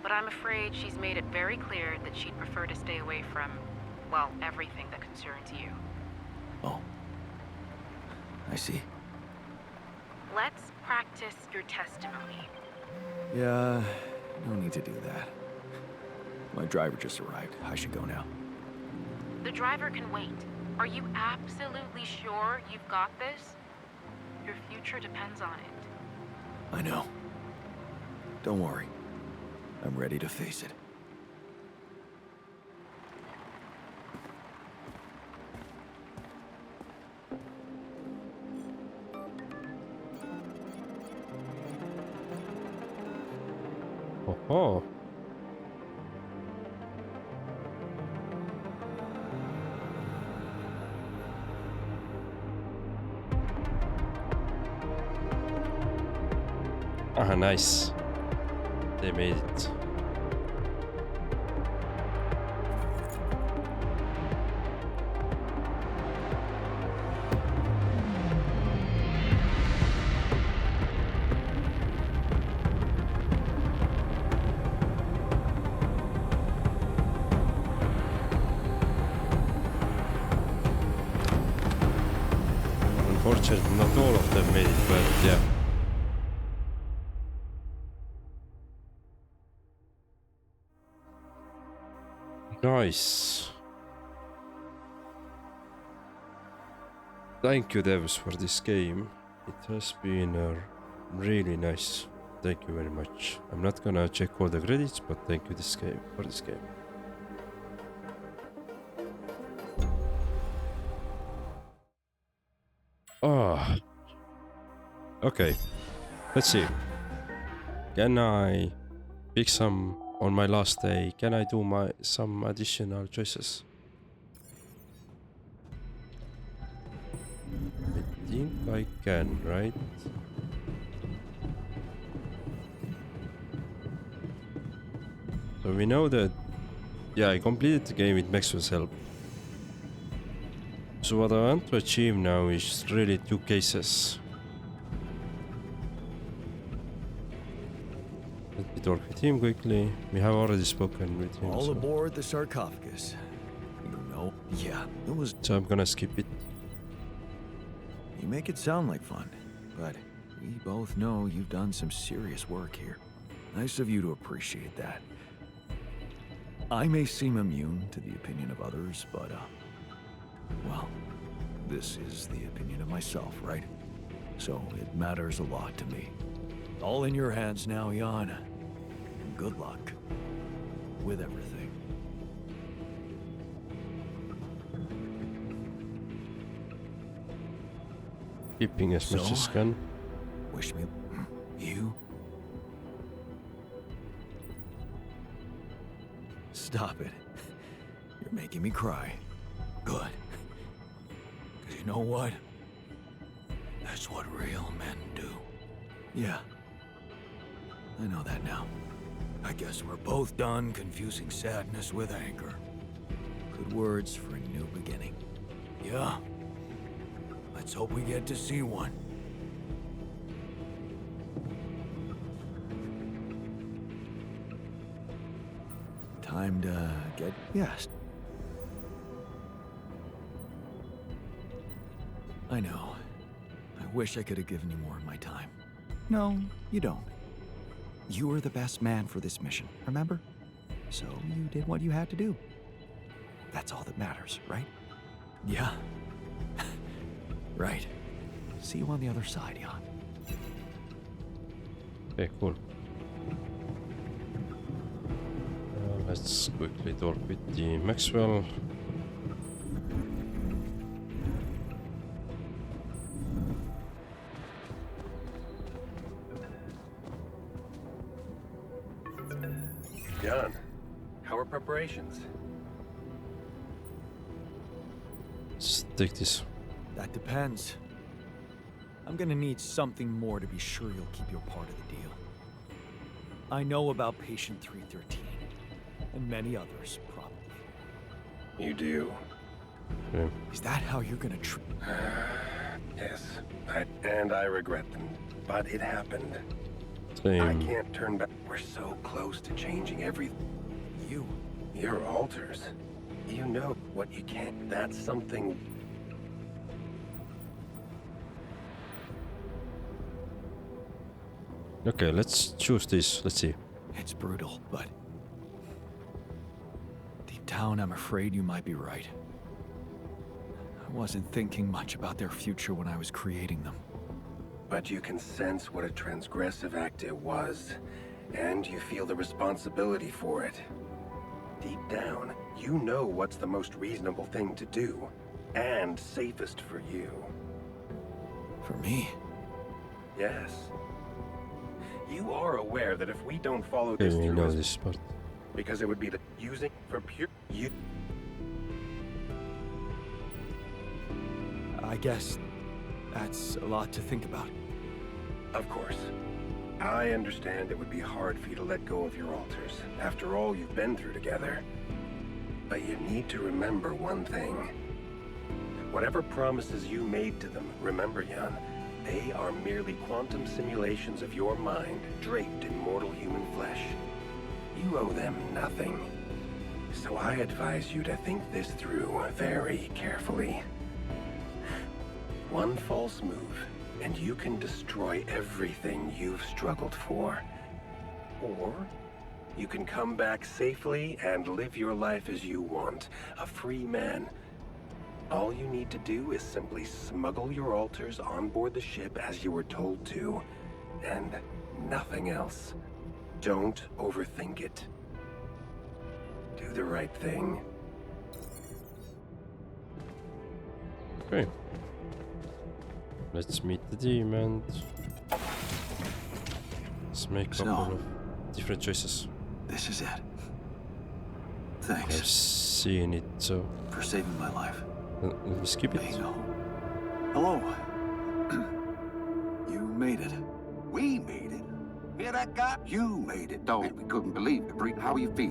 but I'm afraid she's made it very clear that she'd prefer to stay away from, well, everything that concerns you. Oh. I see. Let's practice your testimony. Yeah, no need to do that. My driver just arrived. I should go now. The driver can wait. Are you absolutely sure you've got this? Your future depends on it. I know. Don't worry. I'm ready to face it. Oh. Ah, nice. They made it. Unfortunately, not all of them made it, but yeah. Nice. Thank you, devs, for this game. It has been really nice. Thank you very much. I'm not gonna check all the credits, but thank you for this game. Ah. Okay. Let's see. Can I pick some on my last day? Can I do some additional choices? I think I can, right? So we know that, yeah, I completed the game with Maxwell's help. So what I want to achieve now is really 2 cases. Let me talk with him quickly. We have already spoken with him. All aboard the sarcophagus. You know, yeah, it was... So I'm gonna skip it. You make it sound like fun, but we both know you've done some serious work here. Nice of you to appreciate that. I may seem immune to the opinion of others, but, well, this is the opinion of myself, right? So it matters a lot to me. All in your hands now, Jan. And good luck with everything. Keeping as much as can. Wish me... You? Stop it. You're making me cry. Good. 'Cause you know what? That's what real men do. Yeah. I know that now. I guess we're both done confusing sadness with anger. Good words for a new beginning. Yeah. Let's hope we get to see one. Time to get... Yes. I know. I wish I could have given you more of my time. No, you don't. You were the best man for this mission, remember? So you did what you had to do. That's all that matters, right? Yeah. Right. See you on the other side, Jan. Okay, cool. Let's quickly talk with the Maxwell. John, how are preparations? Let's take this. That depends. I'm gonna need something more to be sure you'll keep your part of the deal. I know about Patient 313, and many others, probably. You do. Okay. Is that how you're gonna Yes, I regret them, but it happened. I Same. can't turn back. We're so close to changing everything. Your altars. You know what you can't. That's something. Okay, let's choose this. Let's see. It's brutal, but deep down, I'm afraid you might be right. I wasn't thinking much about their future when I was creating them. But you can sense what a transgressive act it was, and you feel the responsibility for it. Deep down, you know what's the most reasonable thing to do, and safest for you. For me? Yes. You are aware that if we don't follow Okay, this we through, know this part. because it would be the using for pure you. I guess that's a lot to think about. Of course. I understand it would be hard for you to let go of your altars, after all you've been through together. But you need to remember one thing. Whatever promises you made to them, remember, Jan, they are merely quantum simulations of your mind, draped in mortal human flesh. You owe them nothing. So I advise you to think this through very carefully. One false move, and you can destroy everything you've struggled for. Or you can come back safely and live your life as you want, a free man. All you need to do is simply smuggle your altars on board the ship as you were told to, and nothing else. Don't overthink it. Do the right thing. Okay. Let's meet the team and let's make a So- couple of different choices. This is it. I've Thanks seen it, so for saving my life. let me skip it. Hello. You made it. We made it. Hear that guy? You made it, dog. We couldn't believe it. Bree, how you feel?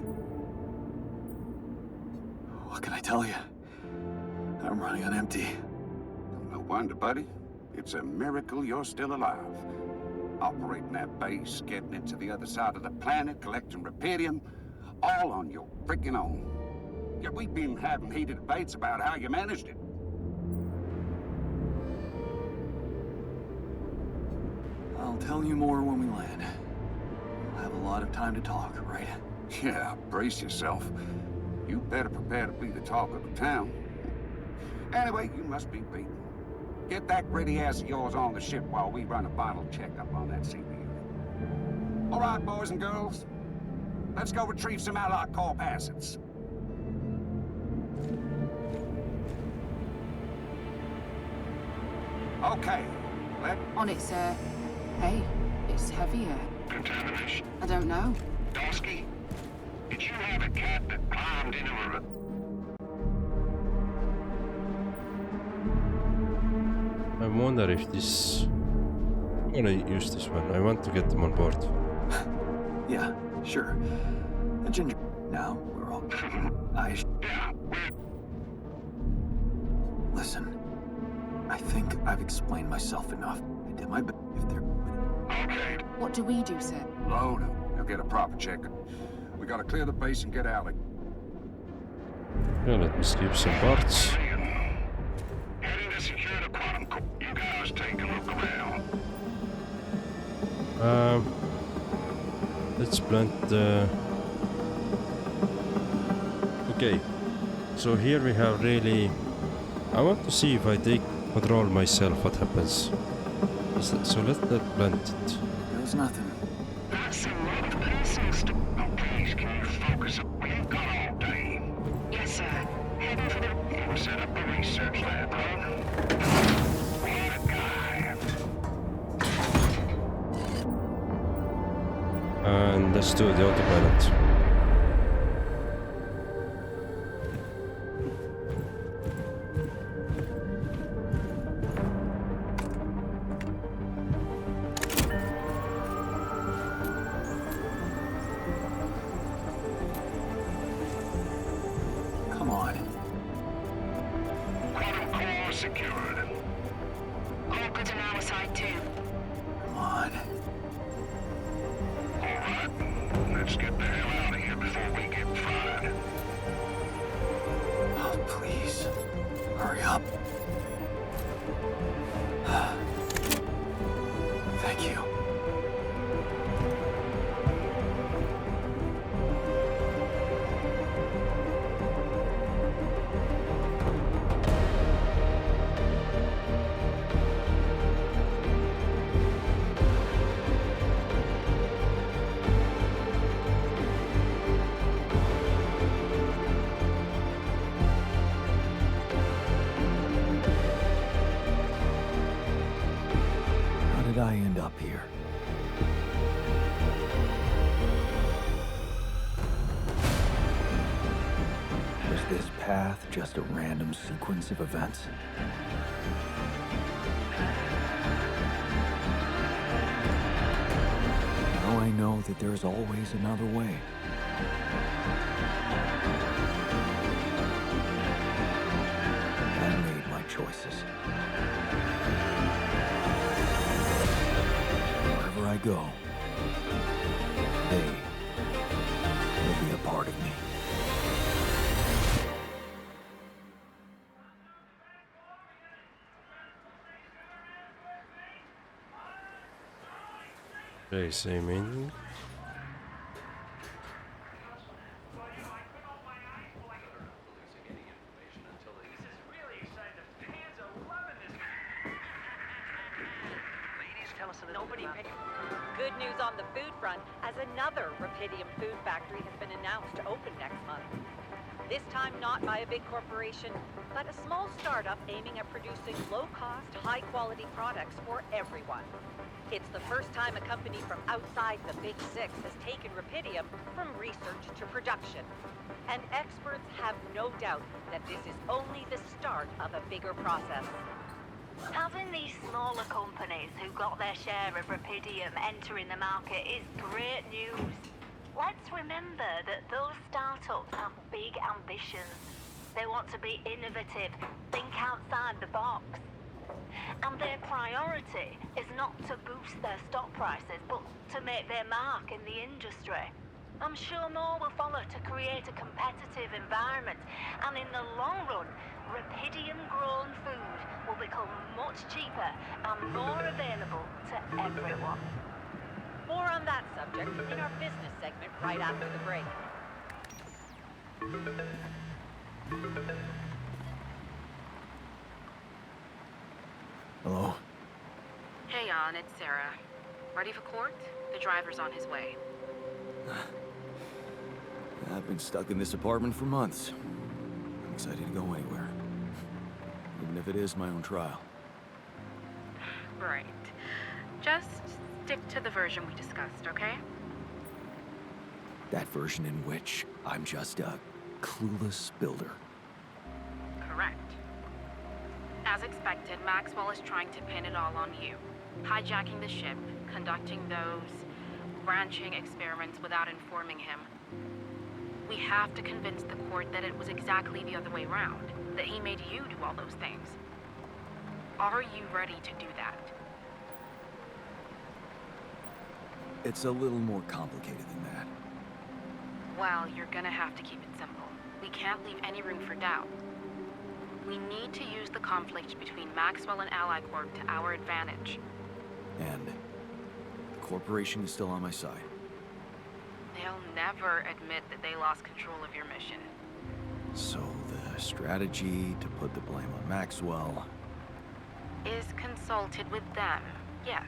What can I tell you? I'm running on empty. No wonder, buddy. It's a miracle you're still alive. Operating that base, getting it to the other side of the planet, collecting Repedium, all on your freaking own. Yet we've been having heated debates about how you managed it. I'll tell you more when we land. We'll have a lot of time to talk, right? Yeah, brace yourself. You better prepare to be the talk of the town. Anyway, you must be beaten. Get that ready ass of yours on the ship while we run a final checkup on that CPU. All right, boys and girls. Let's go retrieve some Allied Corp assets. Okay, On it, sir. Hey, it's heavier. Contamination. I don't know. Dosky, did you have a cat that climbed into a... I wonder if this... I'm gonna use this one. I want to get them on board. Yeah, sure. A ginger. Now we're all. Yeah, Listen. I think I've explained myself enough. I did my best. If they're. okay. What do we do, sir? Load them. You'll get a proper checkup. We gotta clear the base and get out of Yeah, let me skip some parts. Heading to secure the quantum core. You guys take a look around. Let's plant the Okay, so here we have really... I want to see if I take control myself, what happens. So let that plant it. There's nothing. That's a lot of personal stuff. Oh, please, can you focus? We ain't got all day. Yes, sir. Heading for the... We'll set up a research lab, huh? What a guy. And let's do the autopilot. Come on. Quantum core secured. All good on our side, too. Come on. All right, let's get the hell out of here before we get fired. Oh, please. Hurry up. Thank you. How did I end up here? Was this path just a random sequence of events? Now I know that there's always another way. I made my choices. Wherever I go, they will be a part of me. Okay, same ending. Nobody picked. Good news on the food front, as another Rapidium food factory has been announced to open next month. This time not by a big corporation, but a small startup aiming at producing low-cost, high-quality products for everyone. It's the first time a company from outside the Big Six has taken Rapidium from research to production. And experts have no doubt that this is only the start of a bigger process. Having these smaller companies who got their share of Rapidium entering the market is great news. Let's remember that those startups have big ambitions. They want to be innovative, think outside the box. And their priority is not to boost their stock prices, but to make their mark in the industry. I'm sure more will follow to create a competitive environment, and in the long run, Rapidium-grown food will become much cheaper and more available to everyone. More on that subject in our business segment right after the break. Hello? Hey, Jan, it's Sarah. Ready for court? The driver's on his way. I've been stuck in this apartment for months. I'm excited to go anywhere. Even if it is my own trial. Right. Just stick to the version we discussed, okay? That version in which I'm just a clueless builder. Correct. As expected, Maxwell is trying to pin it all on you. Hijacking the ship, conducting those branching experiments without informing him. We have to convince the court that it was exactly the other way around, that he made you do all those things. Are you ready to do that? It's a little more complicated than that. Well, you're gonna have to keep it simple. We can't leave any room for doubt. We need to use the conflict between Maxwell and Ally Corp to our advantage. And the corporation is still on my side. They'll never admit that they lost control of your mission. So the strategy to put the blame on Maxwell... Is consulted with them, yes.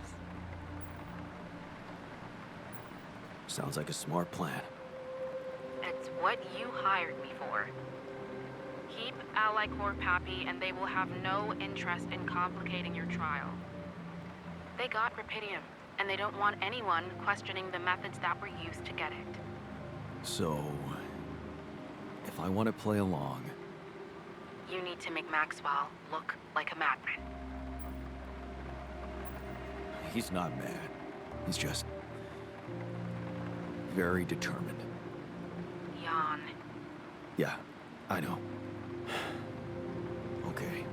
Sounds like a smart plan. It's what you hired me for. Keep Ally Corp happy and they will have no interest in complicating your trial. They got Rapidium, and they don't want anyone questioning the methods that were used to get it. So... if I want to play along... You need to make Maxwell look like a madman. He's not mad. He's just... very determined. Jan. Yeah, I know. Okay.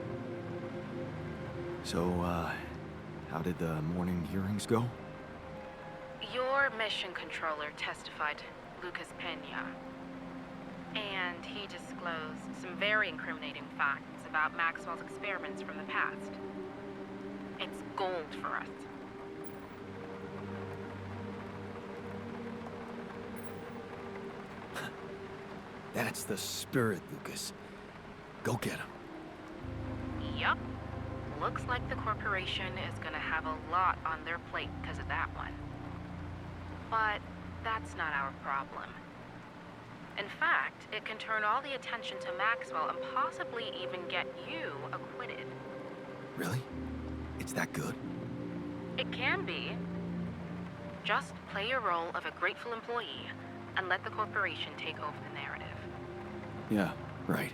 So, how did the morning hearings go? Your mission controller testified, Lucas Pena. And he disclosed some very incriminating facts about Maxwell's experiments from the past. It's gold for us. That's the spirit, Lucas. Go get him. Yup. Looks like the corporation is gonna have a lot on their plate because of that one. But that's not our problem. In fact, it can turn all the attention to Maxwell and possibly even get you acquitted. Really? It's that good? It can be. Just play your role of a grateful employee and let the corporation take over the narrative. Yeah, right.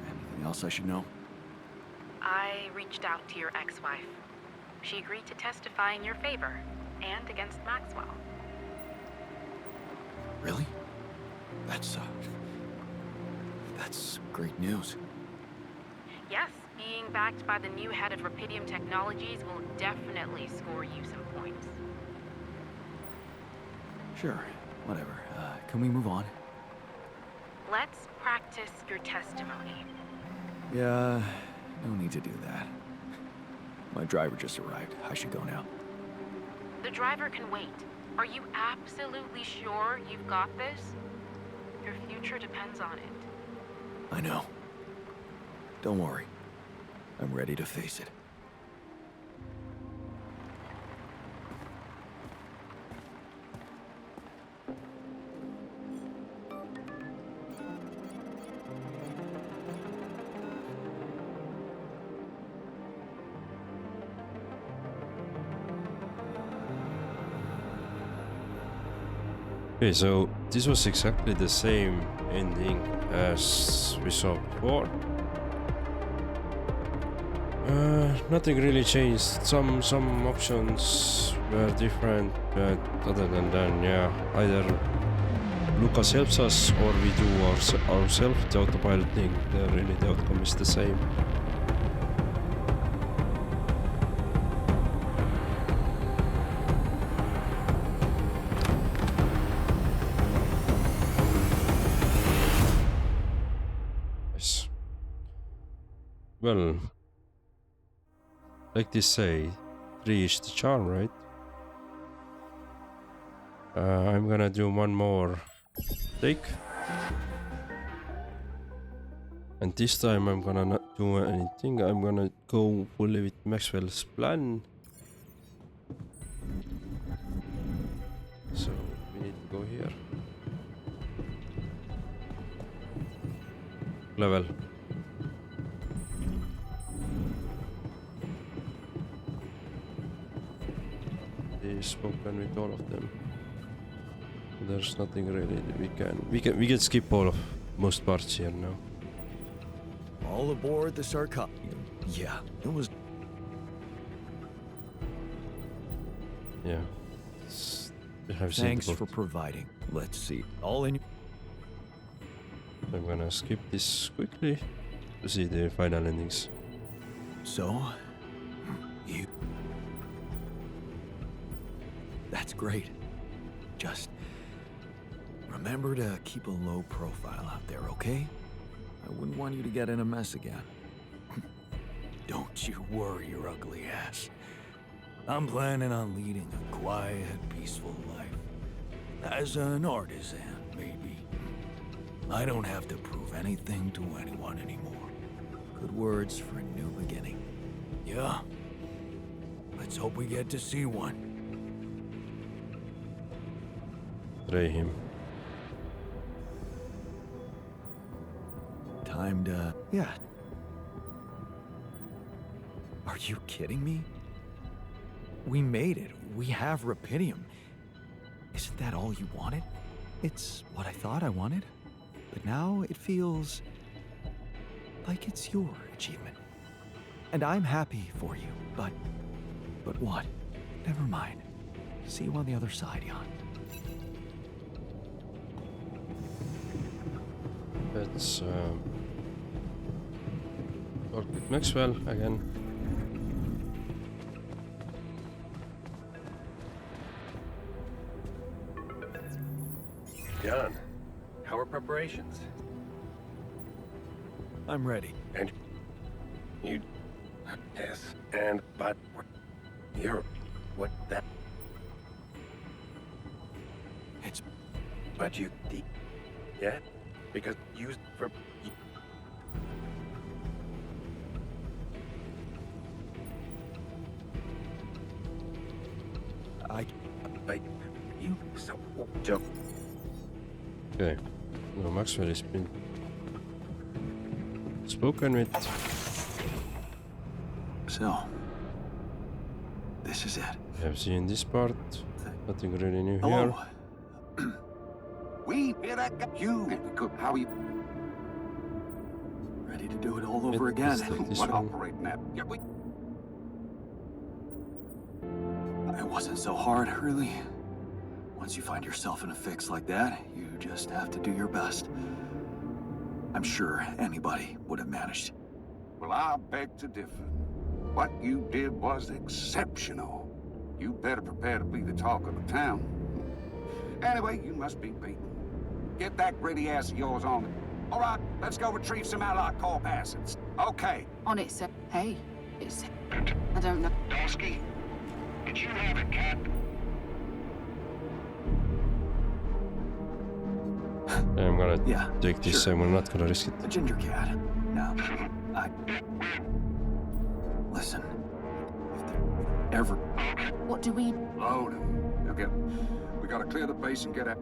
Anything else I should know? I reached out to your ex-wife. She agreed to testify in your favor and against Maxwell. Really? That's great news. Yes, being backed by the new head of Rapidium Technologies will definitely score you some points. Sure, whatever. Can we move on? Let's practice your testimony. Yeah, no need to do that. My driver just arrived. I should go now. The driver can wait. Are you absolutely sure you've got this? Your future depends on it. I know. Don't worry. I'm ready to face it. Okay, so this was exactly the same ending as we saw before. Nothing really changed. Some options were different, but other than that, yeah, either Lucas helps us or we do ourselves the autopilot thing. Really, the outcome is the same. Well, like they say, 3 is the charm, right? I'm gonna do one more take. And this time I'm gonna not do anything. I'm gonna go fully with Maxwell's plan. So we need to go here. Level. Spoken with all of them. There's nothing really that we can skip all of most parts here now. All aboard the Sarcop. Yeah, it was. Yeah. Thanks for providing. Let's see. All in. I'm gonna skip this quickly to see the final endings. So, you. That's great. Just remember to keep a low profile out there, okay? I wouldn't want you to get in a mess again. Don't you worry your ugly ass. I'm planning on leading a quiet, peaceful life. As an artisan, maybe. I don't have to prove anything to anyone anymore. Good words for a new beginning. Yeah. Let's hope we get to see one. Try him. Time to... Yeah. Are you kidding me? We made it. We have Rapidium. Isn't that all you wanted? It's what I thought I wanted. But now it feels like it's your achievement. And I'm happy for you, but what? Never mind. See you on the other side, Jan. Let's work with Maxwell again. John, how are preparations? I'm ready. And you... Yes, and but... You're... What that... It's... But you... Yeah? Because you... For... You... So... Joe... Okay. No, Maxwell has been spoken with. So, this is it. We have seen this part. Nothing really new here. Hello. We hear that guy. You how are you? Ready to do it all over again. Let's take this What one. operating that? Yeah, we... It wasn't so hard, really. Once you find yourself in a fix like that, you just have to do your best. I'm sure anybody would have managed. Well, I beg to differ. What you did was exceptional. You better prepare to be the talk of the town. Anyway, you must be beaten. Get that gritty ass of yours on. All right, let's go retrieve some Allied Corp assets. Okay. On it, sir. Hey, it's... I don't know. Dosky, did you have it, Cap? I'm gonna Yeah, take this. sure. I'm not gonna risk it. The ginger cat. No, Listen, if there ever... What do we... Load him. You'll get... We gotta clear the base and get out.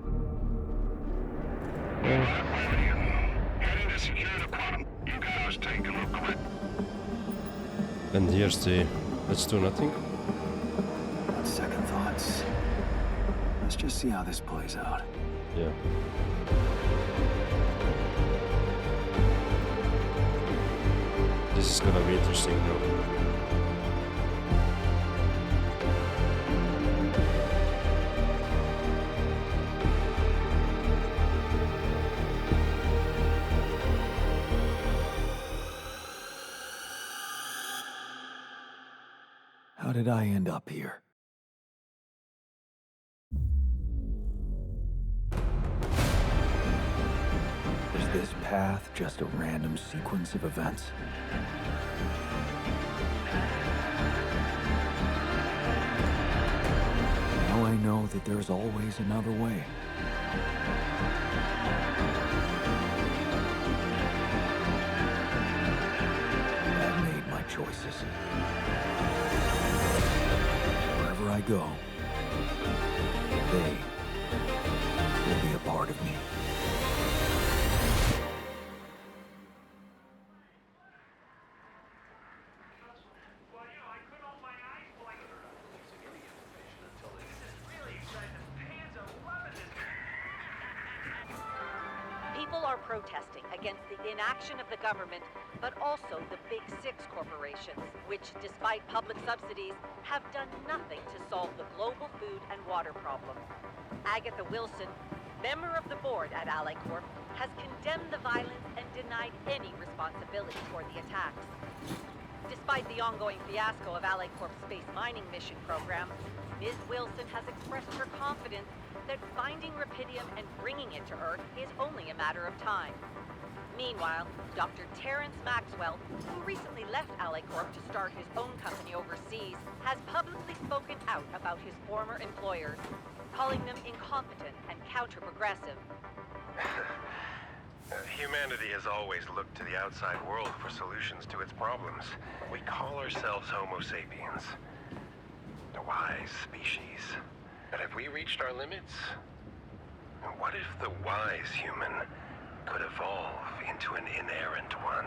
Heading to secure the quantum. You guys take a look quick. And here's the... Let's do nothing. On second thoughts, let's just see how this plays out. Yeah. This is gonna be interesting now. How did I end up here? Is this path just a random sequence of events? Now I know that there's always another way. I've made my choices. Wherever I go, they will be a part of me. People are protesting against the inaction of the government, but also the Big Six corporations, which, despite public subsidies, have done nothing to solve the global food and water problem. Agatha Wilson, member of the board at Allied Corp, has condemned the violence and denied any responsibility for the attacks. Despite the ongoing fiasco of Allied Corp's space mining mission program, Ms. Wilson has expressed her confidence that finding Rapidium and bringing it to Earth is only a matter of time. Meanwhile, Dr. Terrence Maxwell, who recently left Allied Corp to start his own company overseas, has publicly spoken out about his former employers, calling them incompetent and counter-progressive. Humanity has always looked to the outside world for solutions to its problems. We call ourselves Homo sapiens. A wise species. But have we reached our limits? What if the wise human could evolve into an inerrant one?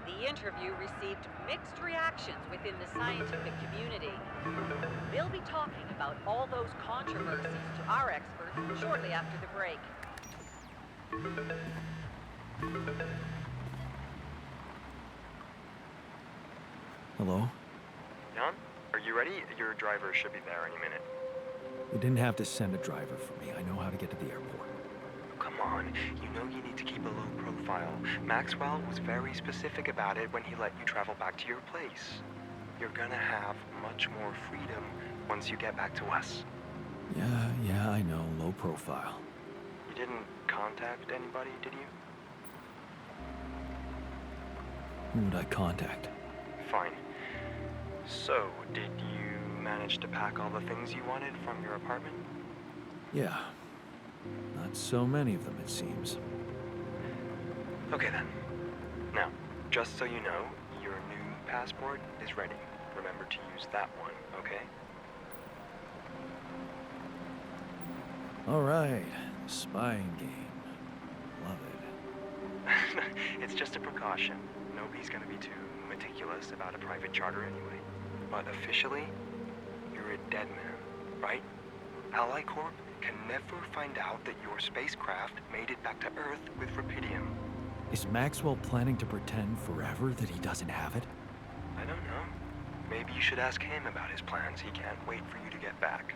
The interview received mixed reactions within the scientific community. They'll be talking about all those controversies to our experts shortly after the break. Hello? Jan, are you ready? Your driver should be there any minute. You didn't have to send a driver for me. I know how to get to the airport. Come on, you know you need to keep a low profile. Maxwell was very specific about it when he let you travel back to your place. You're gonna have much more freedom once you get back to us. Yeah, I know. Low profile. You didn't contact anybody, did you? Who would I contact? Fine. So, did you manage to pack all the things you wanted from your apartment? Yeah. Not so many of them, it seems. Okay then. Now, just so you know, your new passport is ready. Remember to use that one, okay? All right. Spying game. Love it. It's just a precaution. Nobody's gonna be too meticulous about a private charter anyway. But officially, you're a dead man, right? Ally Corp can never find out that your spacecraft made it back to Earth with Rapidium. Is Maxwell planning to pretend forever that he doesn't have it? I don't know. Maybe you should ask him about his plans. He can't wait for you to get back.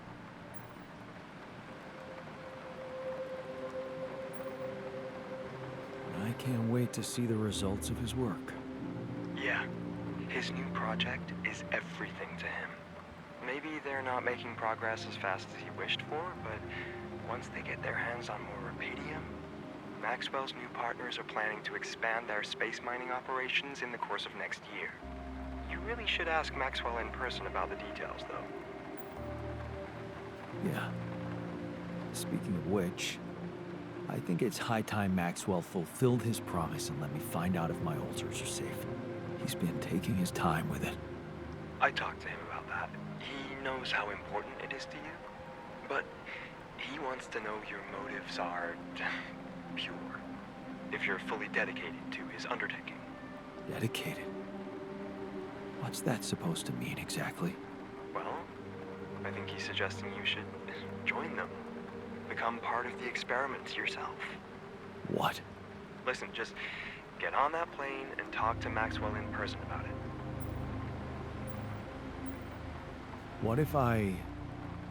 I can't wait to see the results of his work. Yeah. His new project is everything to him. Maybe they're not making progress as fast as he wished for, but once they get their hands on more Rapidium, Maxwell's new partners are planning to expand their space mining operations in the course of next year. You really should ask Maxwell in person about the details, though. Yeah. Speaking of which, I think it's high time Maxwell fulfilled his promise and let me find out if my altars are safe. He's been taking his time with it. I talked to him about that. He knows how important it is to you, but he wants to know your motives are pure. If you're fully dedicated to his undertaking. Dedicated? What's that supposed to mean exactly? Well, I think he's suggesting you should join them. Become part of the experiments yourself. What? Listen, just get on that plane and talk to Maxwell in person about it. What if I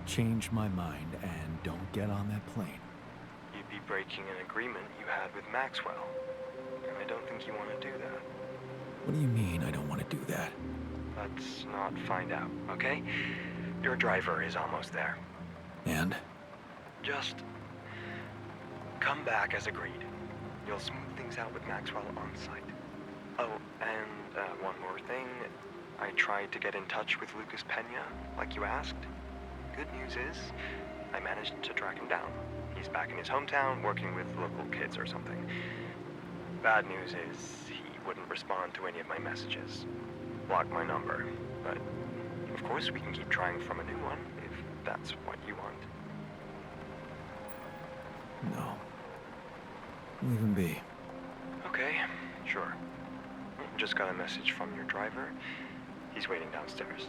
change my mind and don't get on that plane? You'd be breaking an agreement you had with Maxwell. And I don't think you want to do that. What do you mean I don't want to do that? Let's not find out, okay? Your driver is almost there. And? Just come back as agreed. You'll smooth things out with Maxwell on site. Oh, and one more thing. I tried to get in touch with Lucas Pena, like you asked. Good news is, I managed to track him down. He's back in his hometown, working with local kids or something. Bad news is, he wouldn't respond to any of my messages. Blocked my number. But, of course, we can keep trying from a new one, if that's what you want. No. Leave him be. Okay, sure. Just got a message from your driver. He's waiting downstairs.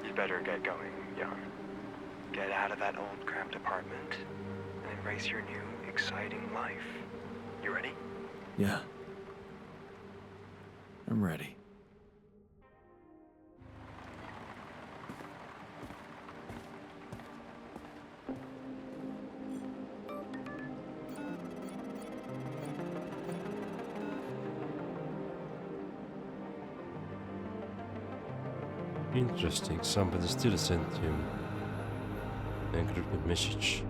You better get going, Jan. Get out of that old cramped apartment and embrace your new, exciting life. You ready? Yeah. I'm ready. Interesting, somebody still sent him an encrypted message.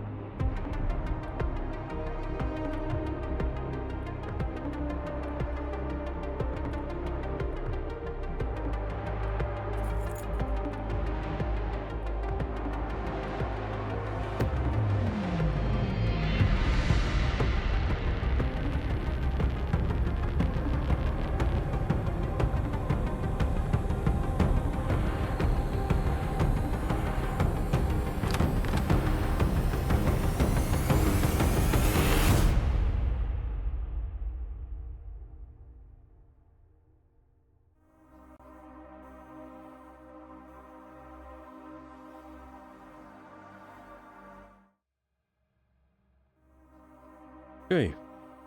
Okay,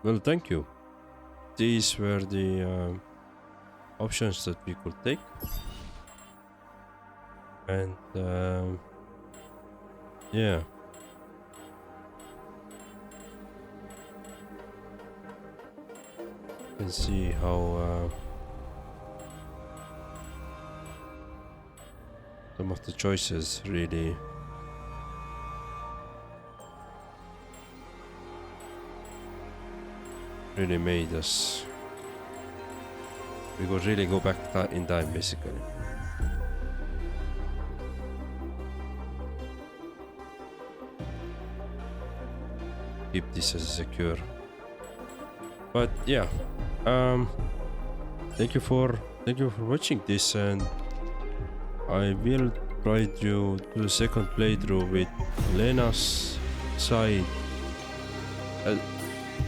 well, thank you. These were the options that we could take. And yeah. You can see how some of the choices really made us. We could really go back in time, basically. Keep this as secure. But yeah, thank you for watching this, and I will try to do the second playthrough with Lena's side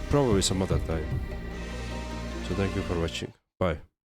probably some other time. So thank you for watching. Bye.